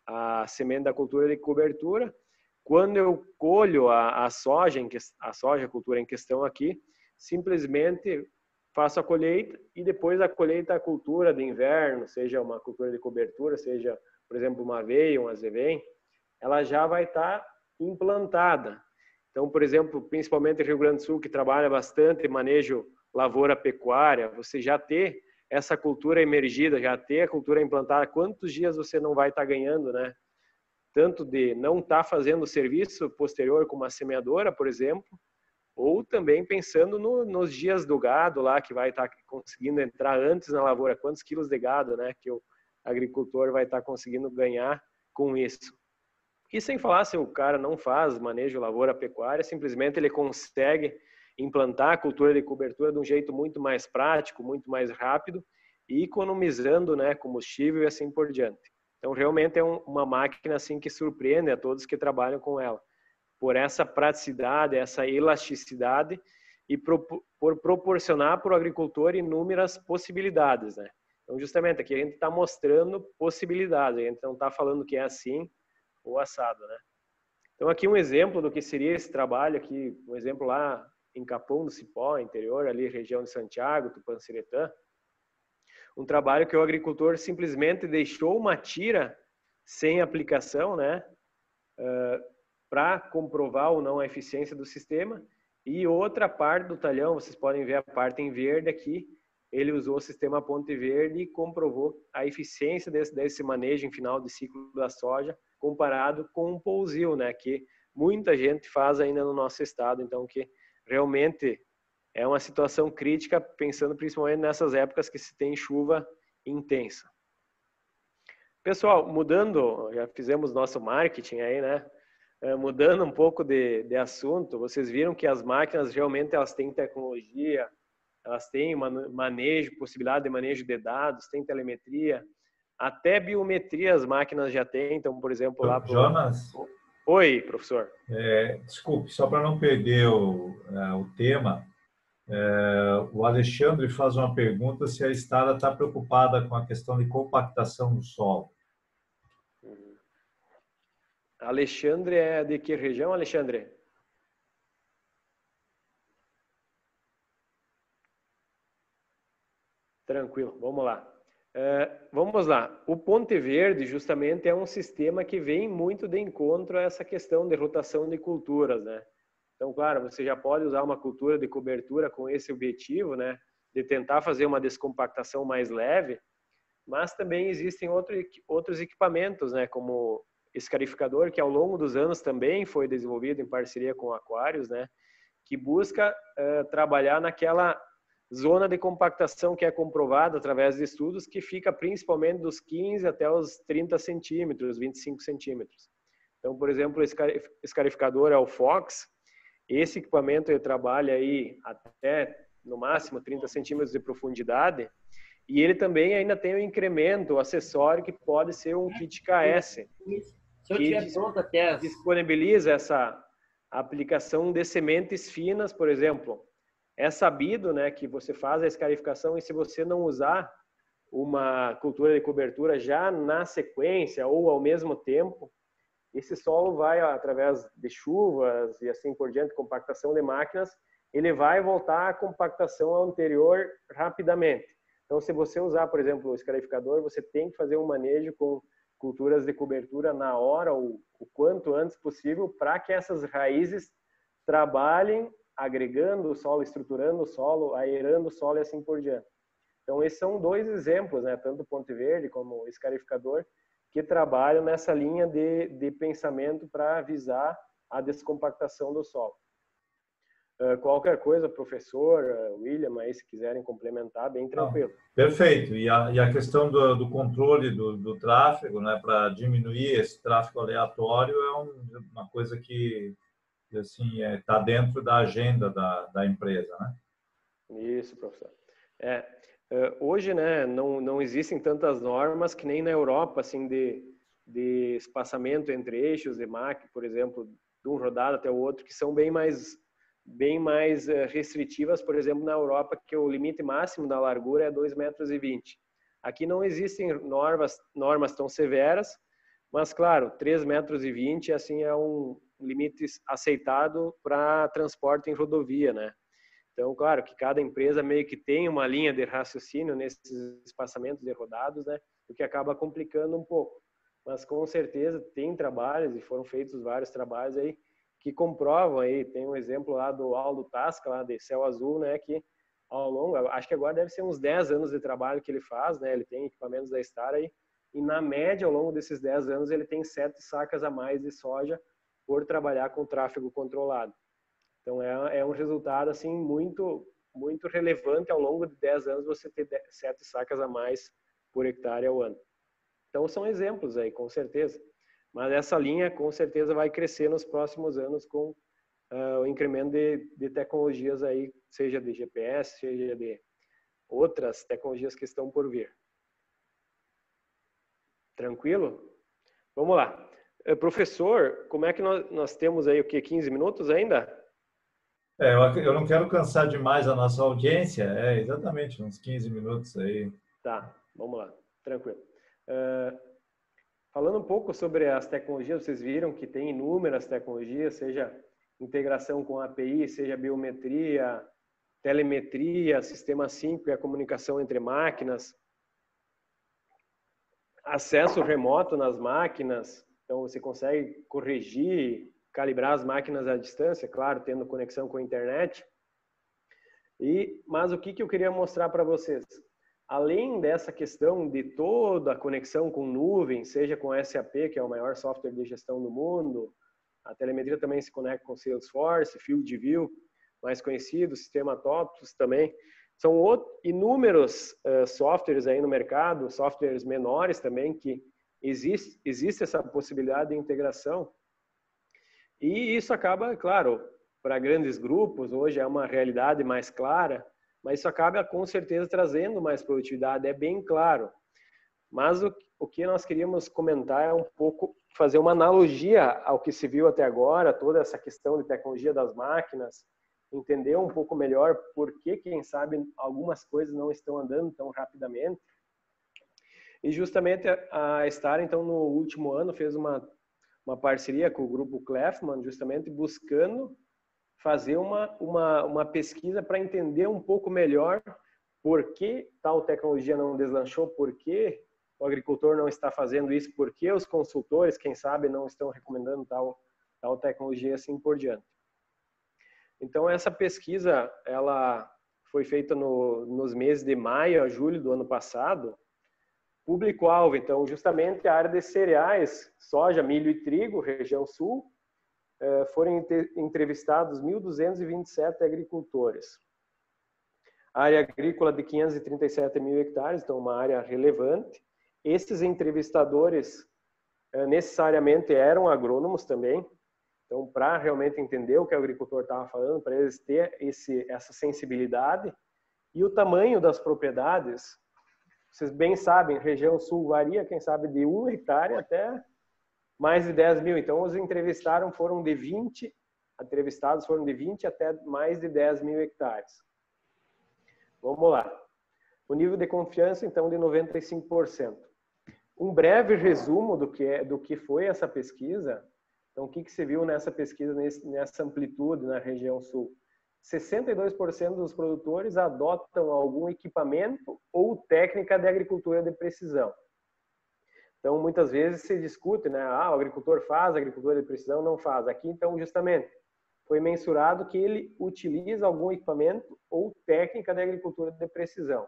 a semente da cultura de cobertura. Quando eu colho a soja, a cultura em questão aqui, simplesmente faço a colheita e depois a colheita a cultura de inverno, seja uma cultura de cobertura, seja, por exemplo, uma aveia, um azevém, ela já vai estar implantada. Então, por exemplo, principalmente no Rio Grande do Sul, que trabalha bastante manejo lavoura-pecuária, você já ter essa cultura emergida, já ter a cultura implantada, quantos dias você não vai estar ganhando, né? Tanto de não estar fazendo o serviço posterior como a semeadora, por exemplo, ou também pensando nos dias do gado lá, que vai estar conseguindo entrar antes na lavoura, quantos quilos de gado, né, que o agricultor vai estar conseguindo ganhar com isso. E sem falar se o cara não faz manejo lavoura-pecuária, simplesmente ele consegue implantar a cultura de cobertura de um jeito muito mais prático, muito mais rápido e economizando, né, combustível e assim por diante. Então, realmente é uma máquina assim que surpreende a todos que trabalham com ela, por essa praticidade, essa elasticidade e por proporcionar para o agricultor inúmeras possibilidades, né? Então, justamente aqui a gente está mostrando possibilidades, a gente não está falando que é assim ou assado, né? Então, aqui um exemplo do que seria esse trabalho aqui, um exemplo lá em Capão do Cipó, interior, ali região de Santiago, Tupanciretã, um trabalho que o agricultor simplesmente deixou uma tira sem aplicação, né, para comprovar ou não a eficiência do sistema, e outra parte do talhão, vocês podem ver a parte em verde aqui, ele usou o sistema Ponte Verde e comprovou a eficiência desse manejo em final de ciclo da soja, comparado com um pousio, né, que muita gente faz ainda no nosso estado, então que realmente é uma situação crítica, pensando principalmente nessas épocas que se tem chuva intensa. Pessoal, mudando, já fizemos nosso marketing aí, né? Mudando um pouco de assunto, vocês viram que as máquinas realmente elas têm tecnologia, elas têm manejo, possibilidade de manejo de dados, tem telemetria, até biometria as máquinas já têm. Então, por exemplo, lá pro... Jonas? Oi, professor. Desculpe, só para não perder o tema, o Alexandre faz uma pergunta se a Stara está preocupada com a questão de compactação do solo. Alexandre é de que região, Alexandre? Tranquilo, vamos lá. Vamos lá. O Ponte Verde, justamente, é um sistema que vem muito de encontro a essa questão de rotação de culturas, né? Então, claro, você já pode usar uma cultura de cobertura com esse objetivo, né? De tentar fazer uma descompactação mais leve, mas também existem outros equipamentos, né? Como escarificador, que ao longo dos anos também foi desenvolvido em parceria com Aquários, né? Que busca trabalhar naquela zona de compactação que é comprovada através de estudos, que fica principalmente dos 15 até os 30 centímetros, 25 centímetros. Então, por exemplo, o escarificador é o Fox. Esse equipamento ele trabalha aí até, no máximo, 30 centímetros de profundidade. E ele também ainda tem o incremento, o acessório, que pode ser um kit KS, que disponibiliza essa aplicação de sementes finas, por exemplo. É sabido, né, que você faz a escarificação e se você não usar uma cultura de cobertura já na sequência ou ao mesmo tempo, esse solo vai, através de chuvas e assim por diante, compactação de máquinas, ele vai voltar à compactação anterior rapidamente. Então, se você usar, por exemplo, o escarificador, você tem que fazer um manejo com culturas de cobertura na hora ou o quanto antes possível para que essas raízes trabalhem agregando o solo, estruturando o solo, aerando o solo e assim por diante. Então, esses são dois exemplos, né? Tanto o Ponte Verde como o escarificador, que trabalham nessa linha de pensamento para visar a descompactação do solo. Qualquer coisa, professor, William, aí se quiserem complementar, bem tranquilo. Perfeito. E a questão do controle do tráfego, né, para diminuir esse tráfego aleatório, é uma coisa que assim, está dentro da agenda da empresa, né? Isso, professor. Hoje, né, não existem tantas normas que nem na Europa, assim, de espaçamento entre eixos de máquina, por exemplo, de um rodado até o outro, que são bem mais restritivas, por exemplo, na Europa, que o limite máximo da largura é 2,20 metros. Aqui não existem normas tão severas, mas, claro, 3,20 metros, assim, é um limite aceitado para transporte em rodovia, né? Então, claro que cada empresa meio que tem uma linha de raciocínio nesses espaçamentos de rodados, né? O que acaba complicando um pouco. Mas, com certeza, tem trabalhos, e foram feitos vários trabalhos aí, que comprovam aí. Tem um exemplo lá do Aldo Tasca, lá de Céu Azul, né? Que ao longo, acho que agora deve ser uns 10 anos de trabalho que ele faz, né? Ele tem equipamentos da Star aí, e na média, ao longo desses 10 anos, ele tem 7 sacas a mais de soja por trabalhar com tráfego controlado. Então, é um resultado assim muito, muito relevante ao longo de 10 anos você ter 7 sacas a mais por hectare ao ano. Então, são exemplos aí, com certeza. Mas essa linha, com certeza, vai crescer nos próximos anos com o incremento de tecnologias aí, seja de GPS, seja de outras tecnologias que estão por vir. Tranquilo? Vamos lá. Professor, como é que nós temos aí o quê? 15 minutos ainda? Eu não quero cansar demais a nossa audiência, exatamente, uns 15 minutos aí. Tá, vamos lá, tranquilo. Falando um pouco sobre as tecnologias, vocês viram que tem inúmeras tecnologias, seja integração com API, seja biometria, telemetria, sistema 5 e a comunicação entre máquinas, acesso remoto nas máquinas. Então, você consegue corrigir, calibrar as máquinas à distância, claro, tendo conexão com a internet. Mas o que eu queria mostrar para vocês? Além dessa questão de toda a conexão com nuvem, seja com SAP, que é o maior software de gestão do mundo, a telemetria também se conecta com Salesforce, FieldView, mais conhecido, sistema TOTOS também. São inúmeros softwares aí no mercado, softwares menores também, que existe essa possibilidade de integração. E isso acaba, claro, para grandes grupos, hoje é uma realidade mais clara, mas isso acaba com certeza trazendo mais produtividade, é bem claro. Mas o que nós queríamos comentar é um pouco, fazer uma analogia ao que se viu até agora, toda essa questão de tecnologia das máquinas, entender um pouco melhor por que, quem sabe, algumas coisas não estão andando tão rapidamente. E justamente a Star, então, no último ano, fez uma parceria com o grupo Kleffmann, justamente buscando fazer uma pesquisa para entender um pouco melhor por que tal tecnologia não deslanchou, por que o agricultor não está fazendo isso, por que os consultores, quem sabe, não estão recomendando tal tecnologia, assim por diante. Então, essa pesquisa, ela foi feita nos meses de maio a julho do ano passado. Público-alvo, então, justamente a área de cereais, soja, milho e trigo, região sul, foram entrevistados 1.227 agricultores. A área agrícola de 537 mil hectares, então uma área relevante. Esses entrevistadores necessariamente eram agrônomos também, então para realmente entender o que o agricultor estava falando, para eles ter essa sensibilidade. E o tamanho das propriedades, vocês bem sabem, região sul varia, quem sabe, de 1 hectare até mais de 10 mil. Então, os entrevistados foram de 20 até mais de 10 mil hectares. Vamos lá. O nível de confiança, então, de 95%. Um breve resumo do que foi essa pesquisa. Então, o que se viu nessa pesquisa, nessa amplitude na região sul? 62% dos produtores adotam algum equipamento ou técnica de agricultura de precisão. Então, muitas vezes se discute, né? O agricultor faz, agricultura de precisão não faz. Aqui, então, justamente, foi mensurado que ele utiliza algum equipamento ou técnica de agricultura de precisão.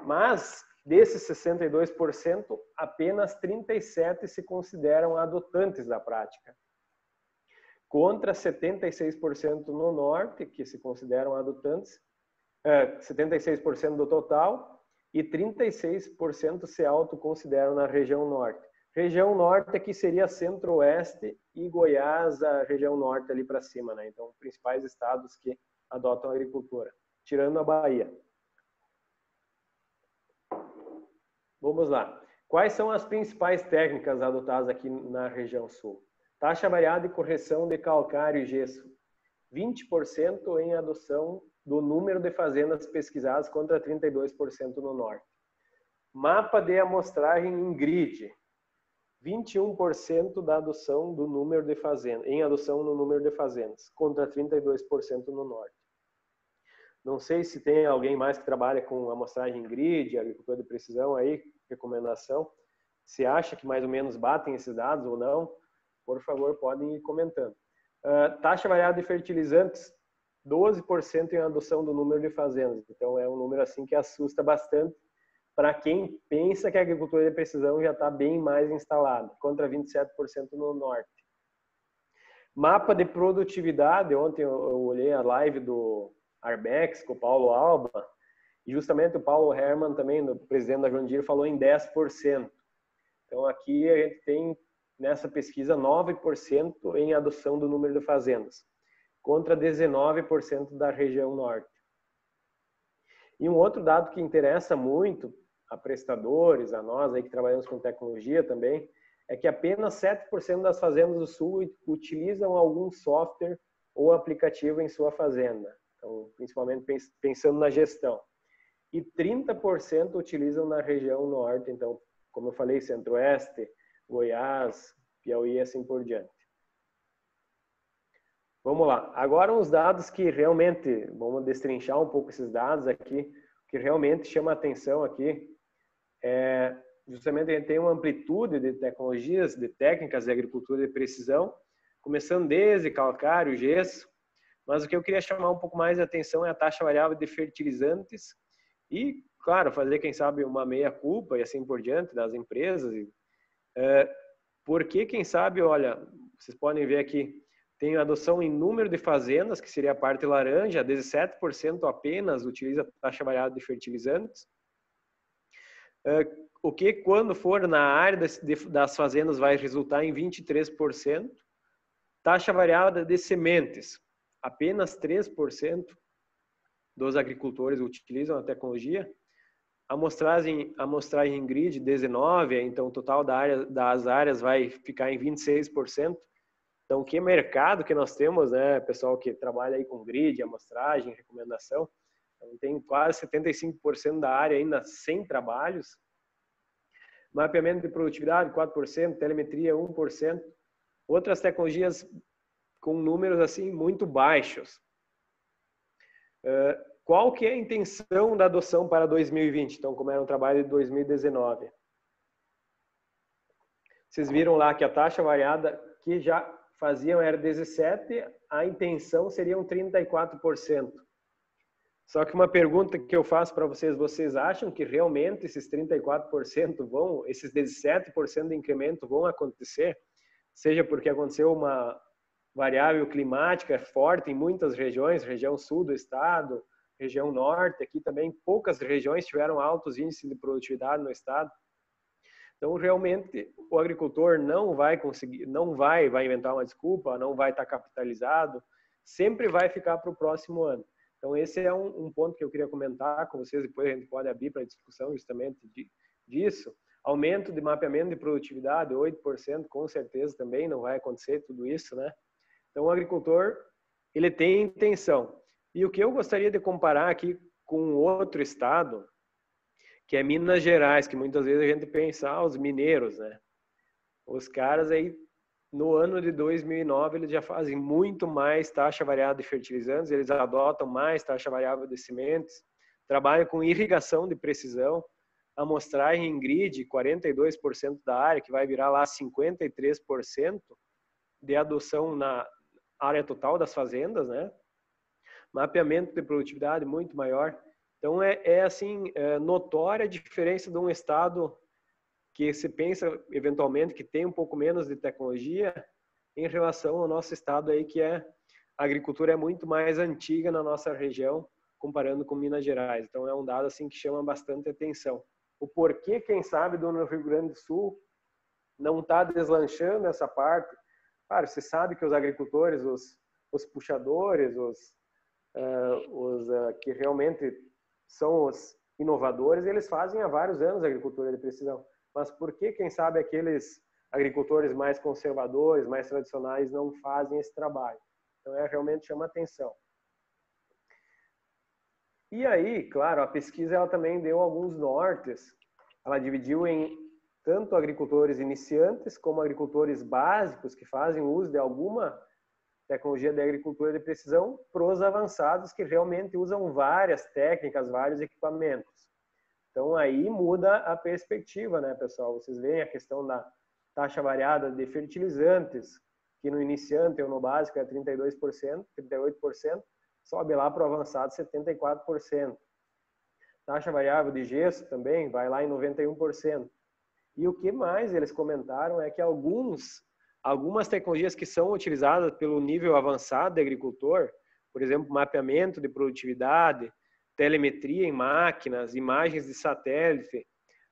Mas, desses 62%, apenas 37% se consideram adotantes da prática. Contra 76% no norte, que se consideram adotantes, 76% do total, e 36% se autoconsideram na região norte. Região norte aqui seria centro-oeste e Goiás, a região norte ali para cima, né? Então, principais estados que adotam a agricultura, tirando a Bahia. Vamos lá. Quais são as principais técnicas adotadas aqui na região sul? Taxa variada de correção de calcário e gesso. 20% em adoção do número de fazendas pesquisadas contra 32% no norte. Mapa de amostragem em grid. 21% da adoção do número de fazendas, em adoção no número de fazendas, contra 32% no norte. Não sei se tem alguém mais que trabalha com amostragem em grid, agricultura de precisão aí, recomendação. Se acha que mais ou menos batem esses dados ou não, por favor, podem ir comentando. Taxa variada de fertilizantes, 12% em adoção do número de fazendas. Então, é um número assim que assusta bastante para quem pensa que a agricultura de precisão já está bem mais instalada, contra 27% no norte. Mapa de produtividade, ontem eu olhei a live do Arbex com o Paulo Alba, e justamente o Paulo Hermann também, o presidente da John Deere, falou em 10%. Então, aqui a gente tem, nessa pesquisa, 9% em adoção do número de fazendas, contra 19% da região norte. E um outro dado que interessa muito a prestadores, a nós aí que trabalhamos com tecnologia também, é que apenas 7% das fazendas do sul utilizam algum software ou aplicativo em sua fazenda. Então, principalmente pensando na gestão. E 30% utilizam na região norte, então, como eu falei, centro-oeste, Goiás, Piauí e assim por diante. Vamos lá. Agora uns dados que realmente, vamos destrinchar um pouco esses dados aqui, que realmente chama a atenção aqui. Justamente a gente tem uma amplitude de tecnologias, de técnicas de agricultura de precisão, começando desde calcário, gesso, mas o que eu queria chamar um pouco mais de atenção é a taxa variável de fertilizantes e, claro, fazer, quem sabe, uma meia-culpa e assim por diante das empresas. Porque, quem sabe, olha, vocês podem ver aqui, tem a adoção em número de fazendas, que seria a parte laranja, 17% apenas utiliza taxa variável de fertilizantes. O que, quando for na área das fazendas, vai resultar em 23%. Taxa variável de sementes, apenas 3%. dos agricultores utilizam a tecnologia. A amostragem em grid 19, então o total das áreas vai ficar em 26%. Então, que mercado que nós temos, né, pessoal que trabalha aí com grid, amostragem, recomendação, então, tem quase 75% da área ainda sem trabalhos. Mapeamento de produtividade, 4%, telemetria, 1%. Outras tecnologias com números assim muito baixos. Qual que é a intenção da adoção para 2020? Então, como era um trabalho de 2019. Vocês viram lá que a taxa variada que já faziam era 17%, a intenção seriam 34%. Só que uma pergunta que eu faço para vocês, vocês acham que realmente esses 34% vão, esses 17% de incremento vão acontecer? Seja porque aconteceu uma variável climática forte em muitas regiões, região sul do estado, região norte, aqui também poucas regiões tiveram altos índices de produtividade no estado. Então, realmente, o agricultor não vai conseguir, vai inventar uma desculpa, não vai estar capitalizado, sempre vai ficar para o próximo ano. Então, esse é um ponto que eu queria comentar com vocês, depois a gente pode abrir para discussão justamente disso. Aumento de mapeamento de produtividade, 8%, com certeza também não vai acontecer tudo isso, né? Então, o agricultor, ele tem intenção. E o que eu gostaria de comparar aqui com outro estado, que é Minas Gerais, que muitas vezes a gente pensa, os mineiros, né? Os caras aí, no ano de 2009, eles já fazem muito mais taxa variável de fertilizantes, eles adotam mais taxa variável de sementes, trabalham com irrigação de precisão, amostragem em grid, 42% da área, que vai virar lá 53% de adoção na área total das fazendas, né? Mapeamento de produtividade muito maior. Então, notória a diferença de um estado que se pensa, eventualmente, que tem um pouco menos de tecnologia em relação ao nosso estado aí, que a agricultura é muito mais antiga na nossa região, comparando com Minas Gerais. Então, é um dado assim que chama bastante atenção. O porquê, quem sabe, do Rio Grande do Sul não está deslanchando essa parte. Claro, você sabe que os agricultores, os puxadores, que realmente são os inovadores, eles fazem há vários anos a agricultura de precisão. Mas por que, quem sabe, aqueles agricultores mais conservadores, mais tradicionais, não fazem esse trabalho? Então, realmente chama atenção. E aí, claro, a pesquisa ela também deu alguns nortes. Ela dividiu em tanto agricultores iniciantes como agricultores básicos que fazem uso de alguma tecnologia de agricultura de precisão, para os avançados que realmente usam várias técnicas, vários equipamentos. Então, aí muda a perspectiva, né, pessoal? Vocês veem a questão da taxa variada de fertilizantes, que no iniciante ou no básico é 32%, 38%, sobe lá para o avançado 74%. Taxa variável de gesso também vai lá em 91%. E o que mais eles comentaram é que algumas tecnologias que são utilizadas pelo nível avançado de agricultor, por exemplo, mapeamento de produtividade, telemetria em máquinas, imagens de satélite,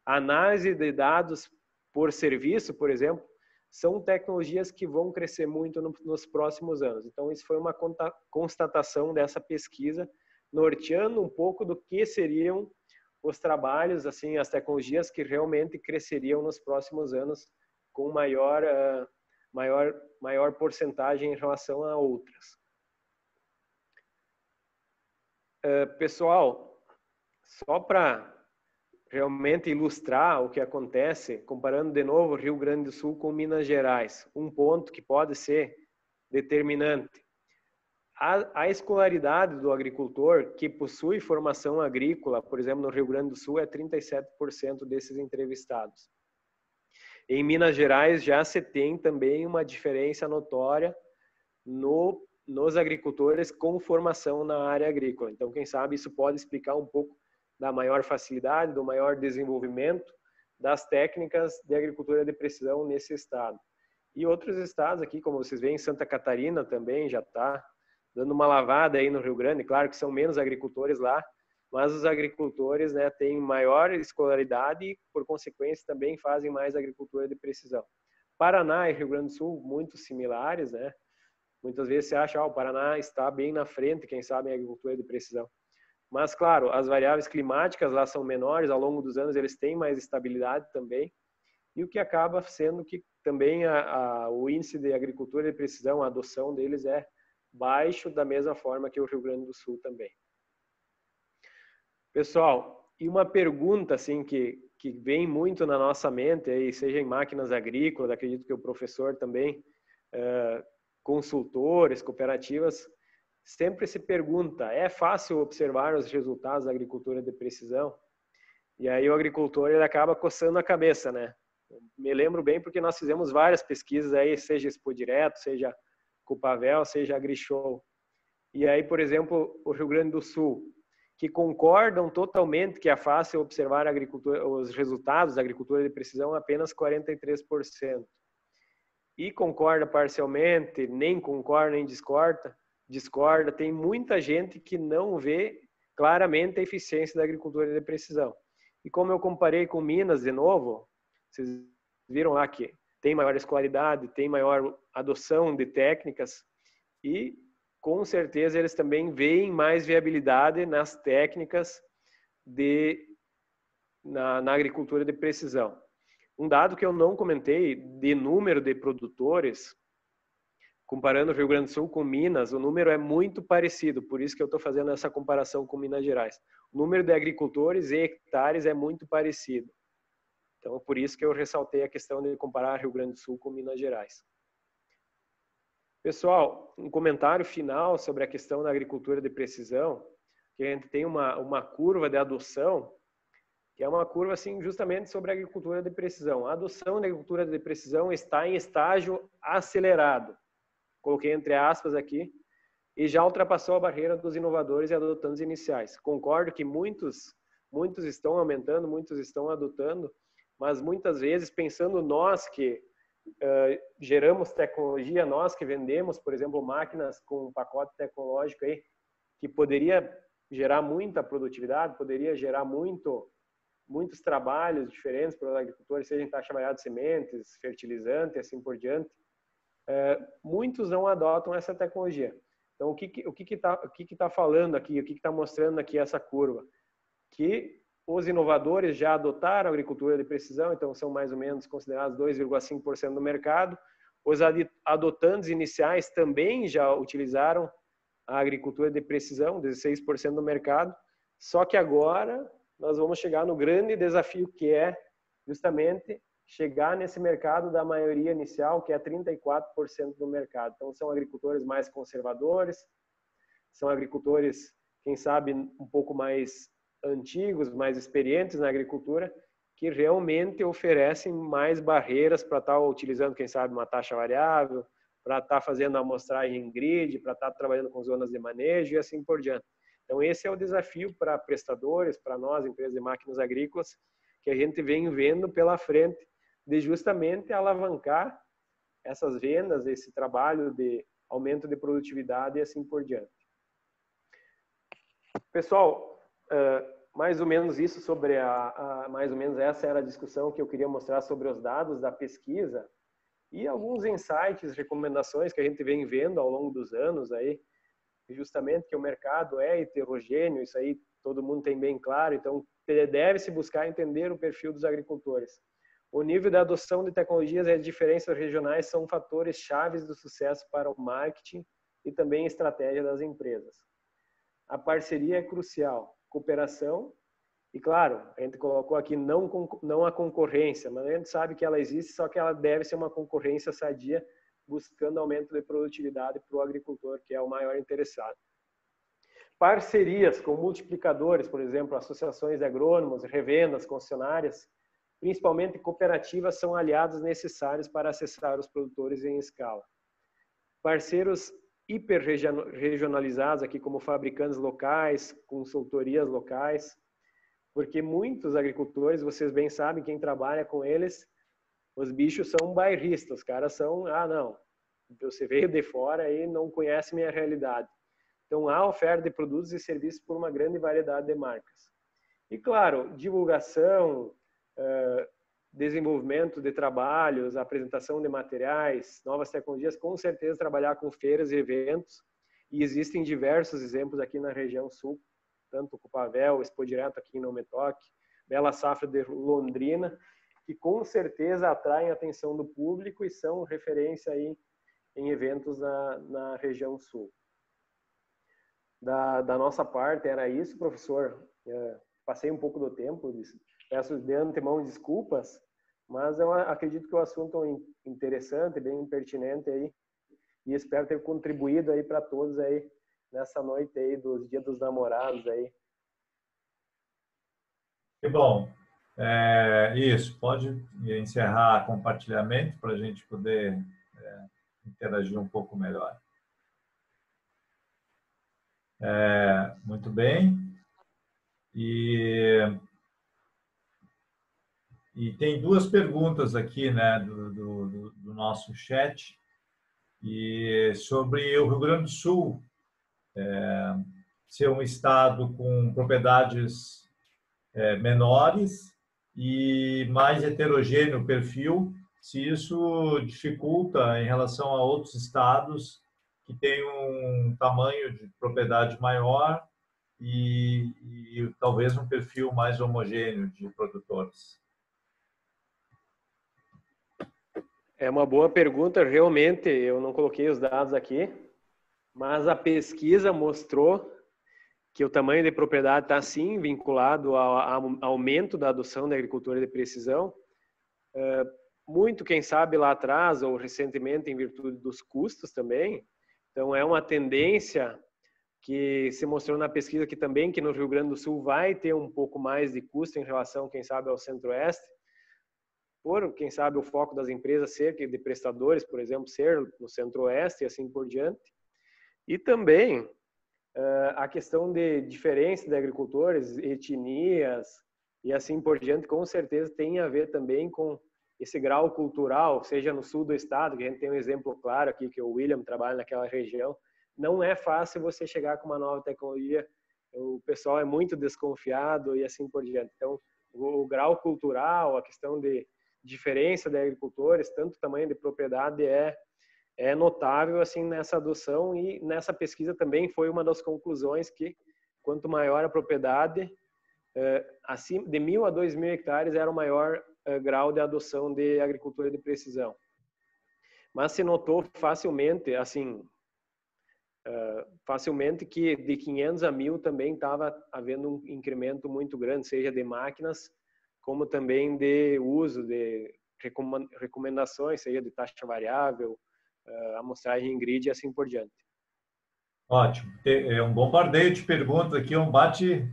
análise de dados por serviço, por exemplo, são tecnologias que vão crescer muito nos próximos anos. Então, isso foi uma constatação dessa pesquisa, norteando um pouco do que seriam os trabalhos, assim, as tecnologias que realmente cresceriam nos próximos anos com maior porcentagem em relação a outras. Pessoal, só para realmente ilustrar o que acontece, comparando de novo Rio Grande do Sul com Minas Gerais, um ponto que pode ser determinante. A escolaridade do agricultor que possui formação agrícola, por exemplo, no Rio Grande do Sul, é 37% desses entrevistados. Em Minas Gerais já se tem também uma diferença notória nos agricultores com formação na área agrícola. Então, quem sabe isso pode explicar um pouco da maior facilidade, do maior desenvolvimento das técnicas de agricultura de precisão nesse estado. E outros estados aqui, como vocês veem, Santa Catarina também já está dando uma lavada aí no Rio Grande. Claro que são menos agricultores lá, mas os agricultores, né, têm maior escolaridade e, por consequência, também fazem mais agricultura de precisão. Paraná e Rio Grande do Sul, muito similares, né? Muitas vezes você acha que o Paraná está bem na frente, quem sabe, em agricultura de precisão. Mas, claro, as variáveis climáticas lá são menores, ao longo dos anos eles têm mais estabilidade também, e o que acaba sendo que também o índice de agricultura de precisão, a adoção deles é baixo, da mesma forma que o Rio Grande do Sul também. Pessoal, e uma pergunta assim que vem muito na nossa mente, aí, seja em máquinas agrícolas, acredito que o professor também, consultores, cooperativas, sempre se pergunta, é fácil observar os resultados da agricultura de precisão? E aí o agricultor ele acaba coçando a cabeça, né? Me lembro bem porque nós fizemos várias pesquisas aí, seja Expo Direto, seja Copavel, seja AgriShow. E aí, por exemplo, o Rio Grande do Sul, que concordam totalmente que é fácil observar a agricultura, os resultados da agricultura de precisão, apenas 43%. E concorda parcialmente, nem concorda, nem discorda. Tem muita gente que não vê claramente a eficiência da agricultura de precisão. E como eu comparei com Minas de novo, vocês viram lá que tem maior escolaridade, tem maior adoção de técnicas e com certeza eles também veem mais viabilidade nas técnicas na agricultura de precisão. Um dado que eu não comentei, de número de produtores, comparando o Rio Grande do Sul com Minas, o número é muito parecido, por isso que eu estou fazendo essa comparação com Minas Gerais. O número de agricultores e hectares é muito parecido. Então, por isso que eu ressaltei a questão de comparar Rio Grande do Sul com Minas Gerais. Pessoal, um comentário final sobre a questão da agricultura de precisão, que a gente tem uma curva de adoção, que é uma curva assim, justamente sobre a agricultura de precisão. A adoção da agricultura de precisão está em estágio acelerado, coloquei entre aspas aqui, e já ultrapassou a barreira dos inovadores e adotantes iniciais. Concordo que muitos estão aumentando, muitos estão adotando, mas muitas vezes pensando nós que geramos tecnologia, nós que vendemos, por exemplo, máquinas com um pacote tecnológico aí, que poderia gerar muita produtividade, poderia gerar muitos trabalhos diferentes para os agricultores, seja em taxa variada de sementes, fertilizante, assim por diante. Muitos não adotam essa tecnologia. Então, o que está falando aqui, o que está mostrando aqui essa curva? Que os inovadores já adotaram a agricultura de precisão, então são mais ou menos considerados 2,5% do mercado. Os adotantes iniciais também já utilizaram a agricultura de precisão, 16% do mercado. Só que agora nós vamos chegar no grande desafio, que é justamente chegar nesse mercado da maioria inicial, que é 34% do mercado. Então, são agricultores mais conservadores, são agricultores, quem sabe, um pouco mais antigos, mais experientes na agricultura, que realmente oferecem mais barreiras para estar utilizando, quem sabe, uma taxa variável, para estar fazendo a amostragem em grid, para estar trabalhando com zonas de manejo e assim por diante. Então, esse é o desafio para prestadores, para nós, empresas de máquinas agrícolas, que a gente vem vendo pela frente, de justamente alavancar essas vendas, esse trabalho de aumento de produtividade e assim por diante. Pessoal, mais ou menos isso sobre mais ou menos essa era a discussão que eu queria mostrar sobre os dados da pesquisa e alguns insights, recomendações que a gente vem vendo ao longo dos anos aí, justamente que o mercado é heterogêneo, isso aí todo mundo tem bem claro, então deve-se buscar entender o perfil dos agricultores. O nível da adoção de tecnologias e as diferenças regionais são fatores chaves do sucesso para o marketing e também estratégia das empresas. A parceria é crucial, cooperação e, claro, a gente colocou aqui não a concorrência, mas a gente sabe que ela existe, só que ela deve ser uma concorrência sadia, buscando aumento de produtividade para o agricultor, que é o maior interessado. Parcerias com multiplicadores, por exemplo, associações de agrônomos, revendas, concessionárias, principalmente cooperativas, são aliados necessários para acessar os produtores em escala. Parceiros hiperregionalizados, aqui como fabricantes locais, consultorias locais, porque muitos agricultores, vocês bem sabem, quem trabalha com eles, os bichos são bairristas, os caras são, não, você veio de fora e não conhece minha realidade. Então, há oferta de produtos e serviços por uma grande variedade de marcas. E, claro, divulgação, desenvolvimento de trabalhos, apresentação de materiais, novas tecnologias, com certeza trabalhar com feiras e eventos, e existem diversos exemplos aqui na região sul tanto com o Pavel, Expo Direto aqui em Nometoc, Bela Safra de Londrina, que com certeza atraem a atenção do público e são referência aí em eventos na região sul. Da nossa parte era isso, professor. Passei um pouco do tempo, peço de antemão desculpas, mas eu acredito que o assunto é interessante, bem pertinente aí, e espero ter contribuído aí para todos aí nessa noite aí dos Dia dos Namorados aí. Que bom. Isso, pode encerrar compartilhamento para a gente poder interagir um pouco melhor. Muito bem. E tem duas perguntas aqui, né, do nosso chat, e sobre o Rio Grande do Sul ser um estado com propriedades menores e mais heterogêneo o perfil, se isso dificulta em relação a outros estados que têm um tamanho de propriedade maior e talvez um perfil mais homogêneo de produtores. É uma boa pergunta, realmente eu não coloquei os dados aqui, mas a pesquisa mostrou que o tamanho de propriedade está sim vinculado ao aumento da adoção da agricultura de precisão. Muito, quem sabe, lá atrás ou recentemente em virtude dos custos também. Então é uma tendência que se mostrou na pesquisa que também que no Rio Grande do Sul vai ter um pouco mais de custo em relação, quem sabe, ao Centro-Oeste, por, quem sabe, o foco das empresas ser, de prestadores, por exemplo, ser no Centro-Oeste e assim por diante. E também a questão de diferença de agricultores, etnias e assim por diante, com certeza tem a ver também com esse grau cultural, seja no sul do estado, que a gente tem um exemplo claro aqui, que o William trabalha naquela região. Não é fácil você chegar com uma nova tecnologia, o pessoal é muito desconfiado e assim por diante. Então, o grau cultural, a questão de diferença de agricultores, tanto tamanho de propriedade é notável assim nessa adoção, e nessa pesquisa também foi uma das conclusões que quanto maior a propriedade, acima de 1.000 a 2.000 hectares era o maior grau de adoção de agricultura de precisão. Mas se notou facilmente, assim, facilmente que de 500 a 1.000 também estava havendo um incremento muito grande, seja de máquinas, como também de uso de recomendações, seja de taxa variável, amostragem em grid e assim por diante. Ótimo. É um bombardeio de perguntas aqui, um bate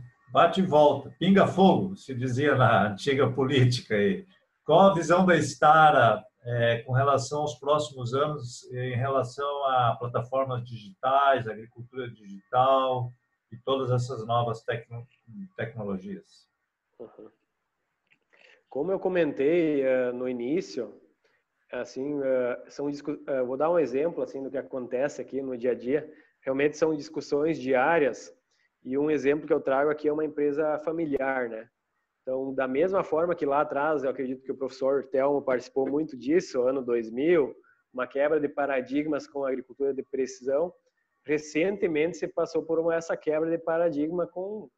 e volta. Pinga fogo, se dizia na antiga política aí. Qual a visão da Stara com relação aos próximos anos, em relação a plataformas digitais, agricultura digital e todas essas novas tecnologias? Uhum. Como eu comentei no início, assim, vou dar um exemplo assim do que acontece aqui no dia a dia. Realmente são discussões diárias, e um exemplo que eu trago aqui é uma empresa familiar, né? Então, da mesma forma que lá atrás, eu acredito que o professor Telmo participou muito disso, ano 2000, uma quebra de paradigmas com a agricultura de precisão. Recentemente se passou por essa quebra de paradigma com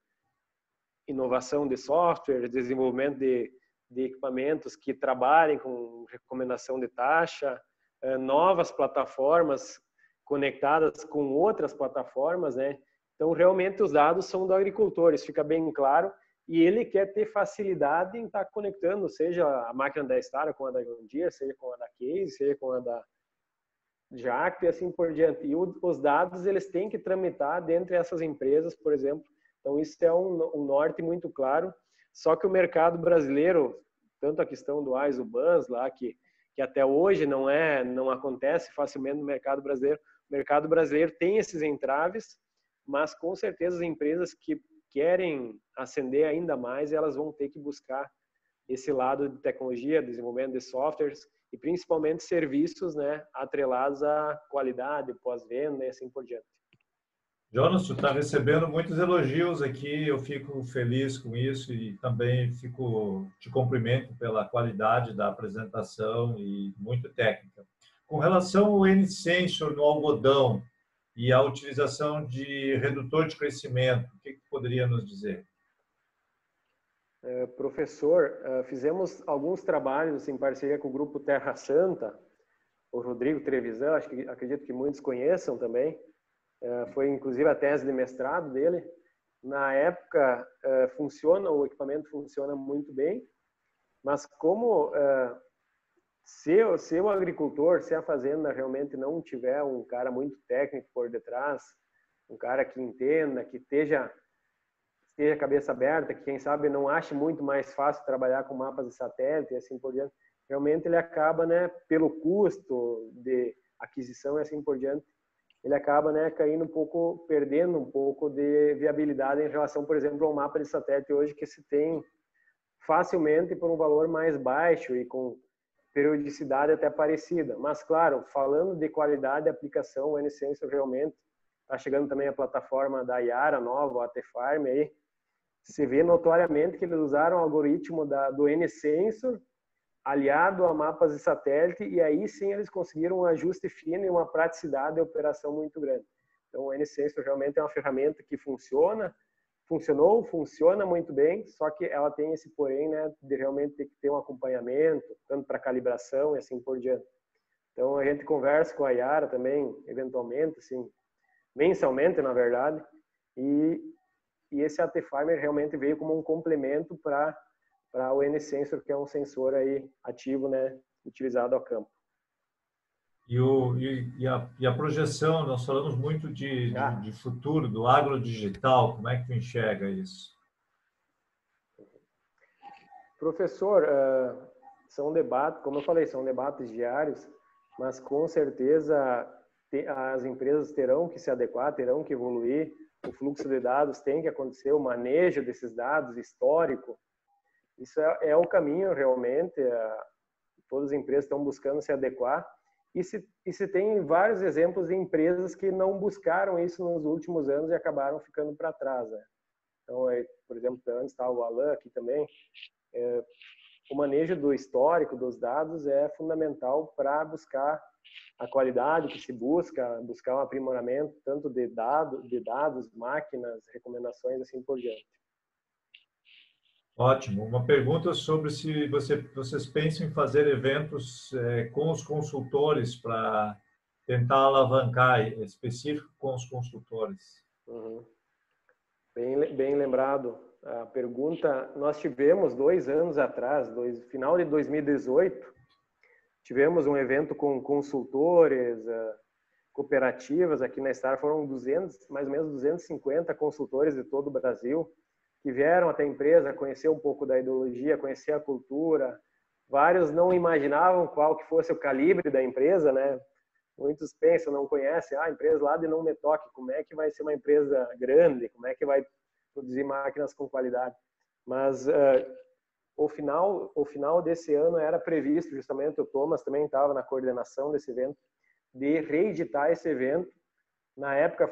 inovação de software, desenvolvimento de equipamentos que trabalhem com recomendação de taxa, novas plataformas conectadas com outras plataformas, né? Então, realmente, os dados são do agricultor, isso fica bem claro, e ele quer ter facilidade em estar conectando, seja a máquina da Stara com a da John Deere, seja com a da Case, seja com a da Jacto e assim por diante. E os dados, eles têm que tramitar dentro dessas empresas, por exemplo. Então, isso é um norte muito claro. Só que o mercado brasileiro, tanto a questão do AIS, o BANS lá, que até hoje não acontece facilmente no mercado brasileiro. O mercado brasileiro tem esses entraves, mas com certeza as empresas que querem ascender ainda mais, elas vão ter que buscar esse lado de tecnologia, desenvolvimento de softwares e principalmente serviços, né, atrelados à qualidade, pós-venda e assim por diante. Jonas, tu está recebendo muitos elogios aqui, eu fico feliz com isso e também te cumprimento pela qualidade da apresentação e muito técnica. Com relação ao N-Sensor no algodão e a utilização de redutor de crescimento, o que poderia nos dizer? Professor, fizemos alguns trabalhos em parceria com o Grupo Terra Santa, o Rodrigo Trevisan, acredito que muitos conheçam também. Foi inclusive a tese de mestrado dele. Na época, o equipamento funciona muito bem, mas como se o agricultor, se a fazenda realmente não tiver um cara muito técnico por detrás, um cara que entenda, que esteja cabeça aberta, que quem sabe não ache muito mais fácil trabalhar com mapas de satélite e assim por diante, realmente ele acaba, né, pelo custo de aquisição e assim por diante, ele acaba, né, caindo um pouco, perdendo um pouco de viabilidade em relação, por exemplo, ao mapa de satélite hoje que se tem facilmente por um valor mais baixo e com periodicidade até parecida. Mas, claro, falando de qualidade de aplicação, o N-Sensor realmente está chegando também a plataforma da Yara nova, o AT-Farm, aí se vê notoriamente que eles usaram o algoritmo do N-Sensor aliado a mapas de satélite, e aí sim eles conseguiram um ajuste fino e uma praticidade de operação muito grande. Então o N-Sensor realmente é uma ferramenta que funciona muito bem, só que ela tem esse porém, né, de realmente ter que ter um acompanhamento, tanto para calibração e assim por diante. Então a gente conversa com a Yara também, eventualmente, assim, mensalmente, na verdade, e esse AT-Farmer realmente veio como um complemento para o N-Sensor, que é um sensor aí ativo, né, utilizado a campo. E a projeção, nós falamos muito de futuro, do agrodigital, como é que tu enxerga isso? Professor, são debates, como eu falei, são debates diários, mas com certeza as empresas terão que se adequar, terão que evoluir, o fluxo de dados tem que acontecer, o manejo desses dados histórico, isso é o caminho realmente, todas as empresas estão buscando se adequar, e se tem vários exemplos de empresas que não buscaram isso nos últimos anos e acabaram ficando para trás, né? Então, por exemplo, antes estava o Alan aqui também, o manejo do histórico dos dados é fundamental para buscar a qualidade que se buscar um aprimoramento tanto de dados, máquinas, recomendações, assim por diante. Ótimo. Uma pergunta sobre se vocês pensam em fazer eventos com os consultores para tentar alavancar, específico com os consultores. Uhum. Bem lembrado a pergunta. Nós tivemos 2 anos atrás, final de 2018, tivemos um evento com consultores, cooperativas aqui na Star, foram mais ou menos 250 consultores de todo o Brasil, que vieram até a empresa conhecer um pouco da ideologia, conhecer a cultura. Vários não imaginavam qual que fosse o calibre da empresa, né? Muitos pensam, não conhecem, a empresa lá de Não Me Toque, como é que vai ser uma empresa grande, como é que vai produzir máquinas com qualidade. Mas o final desse ano era previsto, justamente o Thomas também estava na coordenação desse evento, de reeditar esse evento. Na época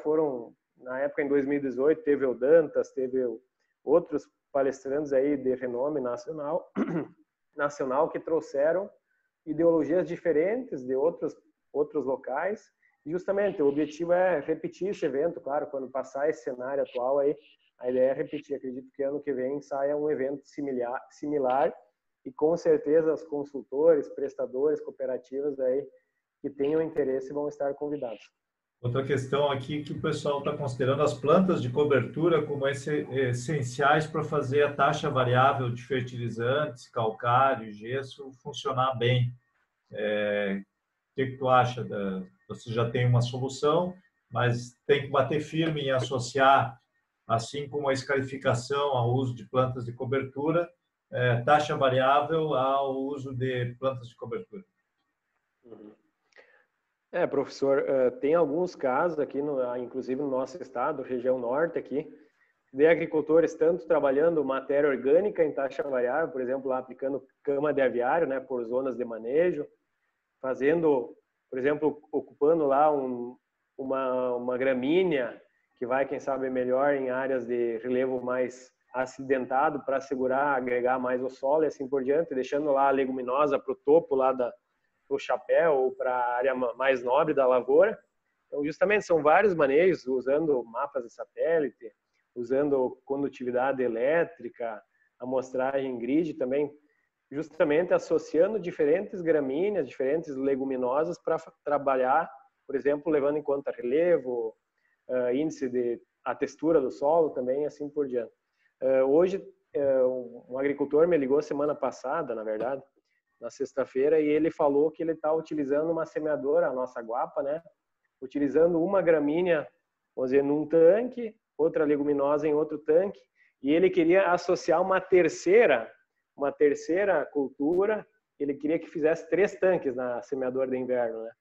em 2018, teve o Dantas, teve outros palestrantes aí de renome nacional que trouxeram ideologias diferentes de outros locais. E justamente o objetivo é repetir esse evento, claro, quando passar esse cenário atual aí, a ideia é repetir. Acredito que ano que vem saia um evento similar e com certeza os consultores, prestadores, cooperativas aí que tenham interesse vão estar convidados. Outra questão aqui que o pessoal está considerando as plantas de cobertura como essenciais para fazer a taxa variável de fertilizantes, calcário, gesso funcionar bem. O que tu acha? Você já tem uma solução, mas tem que bater firme em associar, assim como a escarificação ao uso de plantas de cobertura, taxa variável ao uso de plantas de cobertura. Uhum. Professor, tem alguns casos aqui, inclusive no nosso estado, região norte aqui, de agricultores tanto trabalhando matéria orgânica em taxa variável, por exemplo, lá aplicando cama de aviário, né, por zonas de manejo, fazendo, por exemplo, ocupando lá uma gramínea que vai, quem sabe, melhor em áreas de relevo mais acidentado para assegurar, agregar mais o solo e assim por diante, deixando lá a leguminosa para o topo lá do chapéu ou para a área mais nobre da lavoura. Então, justamente, são vários manejos, usando mapas de satélite, usando condutividade elétrica, amostragem grid também, justamente associando diferentes gramíneas, diferentes leguminosas para trabalhar, por exemplo, levando em conta relevo, índice de a textura do solo também, assim por diante. Hoje, um agricultor me ligou semana passada, na verdade, na sexta-feira, e ele falou que ele está utilizando uma semeadora, a nossa guapa, né? Utilizando uma gramínea, vamos dizer, num tanque, outra leguminosa em outro tanque, e ele queria associar uma terceira cultura, ele queria que fizesse 3 tanques na semeadora de inverno, né?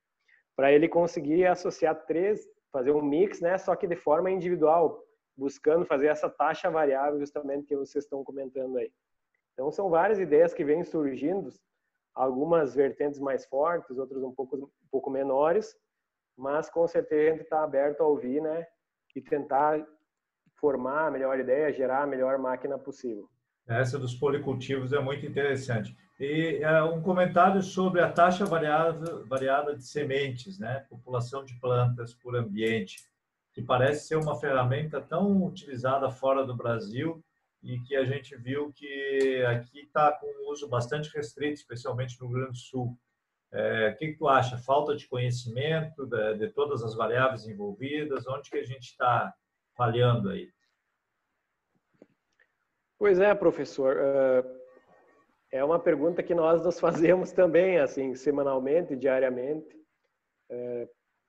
Para ele conseguir associar 3, fazer um mix, né? Só que de forma individual, buscando fazer essa taxa variável justamente que vocês estão comentando aí. Então, são várias ideias que vêm surgindo, algumas vertentes mais fortes, outras um pouco menores, mas com certeza a gente está aberto a ouvir, né? E tentar formar a melhor ideia, gerar a melhor máquina possível. Essa dos policultivos é muito interessante. E um comentário sobre a taxa variada de sementes, né? População de plantas por ambiente, que parece ser uma ferramenta tão utilizada fora do Brasil e que a gente viu que aqui está com um uso bastante restrito, especialmente no Rio Grande do Sul. O que tu acha? Falta de conhecimento de todas as variáveis envolvidas? Onde que a gente está falhando aí? Pois é, professor. É uma pergunta que nós nos fazemos também, assim, semanalmente, diariamente.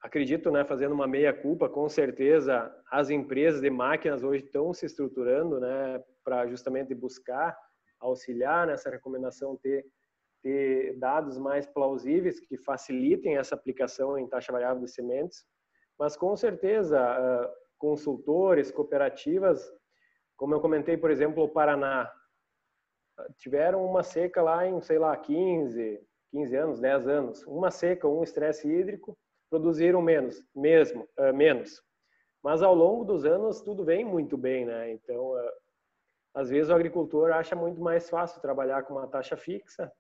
Acredito, né, fazendo uma meia-culpa, com certeza as empresas de máquinas hoje estão se estruturando, né, para justamente buscar auxiliar nessa recomendação, ter dados mais plausíveis que facilitem essa aplicação em taxa variável de sementes. Mas, com certeza, consultores, cooperativas, como eu comentei, por exemplo, o Paraná, tiveram uma seca lá em, sei lá, 15 anos, 10 anos. Uma seca, um estresse hídrico, produziram menos. Mas ao longo dos anos tudo vem muito bem, né? Então, às vezes o agricultor acha muito mais fácil trabalhar com uma taxa fixa,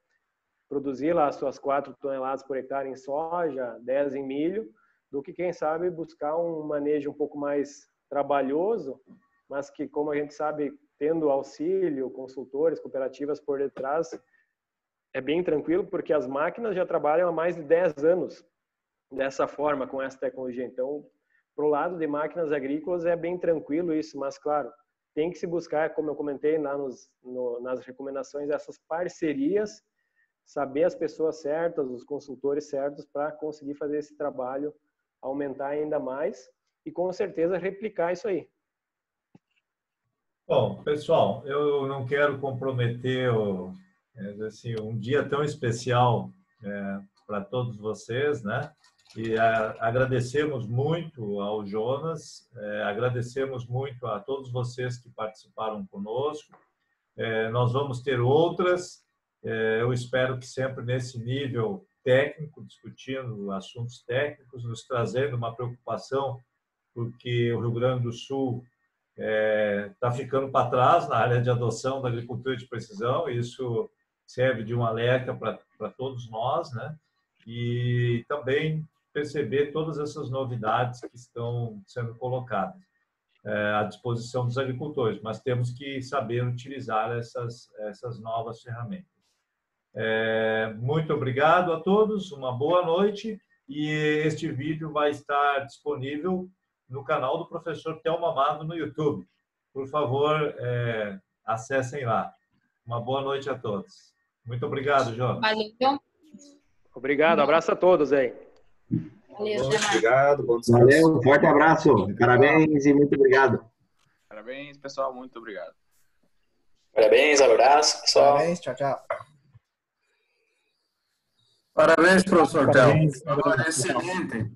produzir lá as suas 4 toneladas por hectare em soja, 10 em milho, do que, quem sabe, buscar um manejo um pouco mais trabalhoso, mas que, como a gente sabe, tendo auxílio, consultores, cooperativas por detrás, é bem tranquilo, porque as máquinas já trabalham há mais de 10 anos dessa forma, com essa tecnologia. Então, para o lado de máquinas agrícolas é bem tranquilo isso, mas, claro, tem que se buscar, como eu comentei lá nas recomendações, essas parcerias, saber as pessoas certas, os consultores certos, para conseguir fazer esse trabalho aumentar ainda mais e, com certeza, replicar isso aí. Bom, pessoal, eu não quero comprometer assim, um dia tão especial para todos vocês, né? E agradecemos muito ao Jonas, agradecemos muito a todos vocês que participaram conosco. Nós vamos ter outras, eu espero que sempre nesse nível técnico, discutindo assuntos técnicos, nos trazendo uma preocupação, porque o Rio Grande do Sul está ficando para trás na área de adoção da agricultura de precisão, e isso serve de um alerta para todos nós, né? E também perceber todas essas novidades que estão sendo colocadas à disposição dos agricultores, mas temos que saber utilizar essas novas ferramentas. Muito obrigado a todos, uma boa noite, e este vídeo vai estar disponível no canal do professor Telmo Amado no YouTube. Por favor, acessem lá. Uma boa noite a todos. Muito obrigado, Jonas. Valeu. Obrigado, abraço a todos aí. Valeu, Obrigado, bom descanso. Valeu, um forte abraço. Parabéns e muito obrigado. Parabéns, pessoal. Muito obrigado. Parabéns, abraço, pessoal. Parabéns, tchau, tchau. Parabéns, professor Telmo. Parabéns. Trabalho excelente.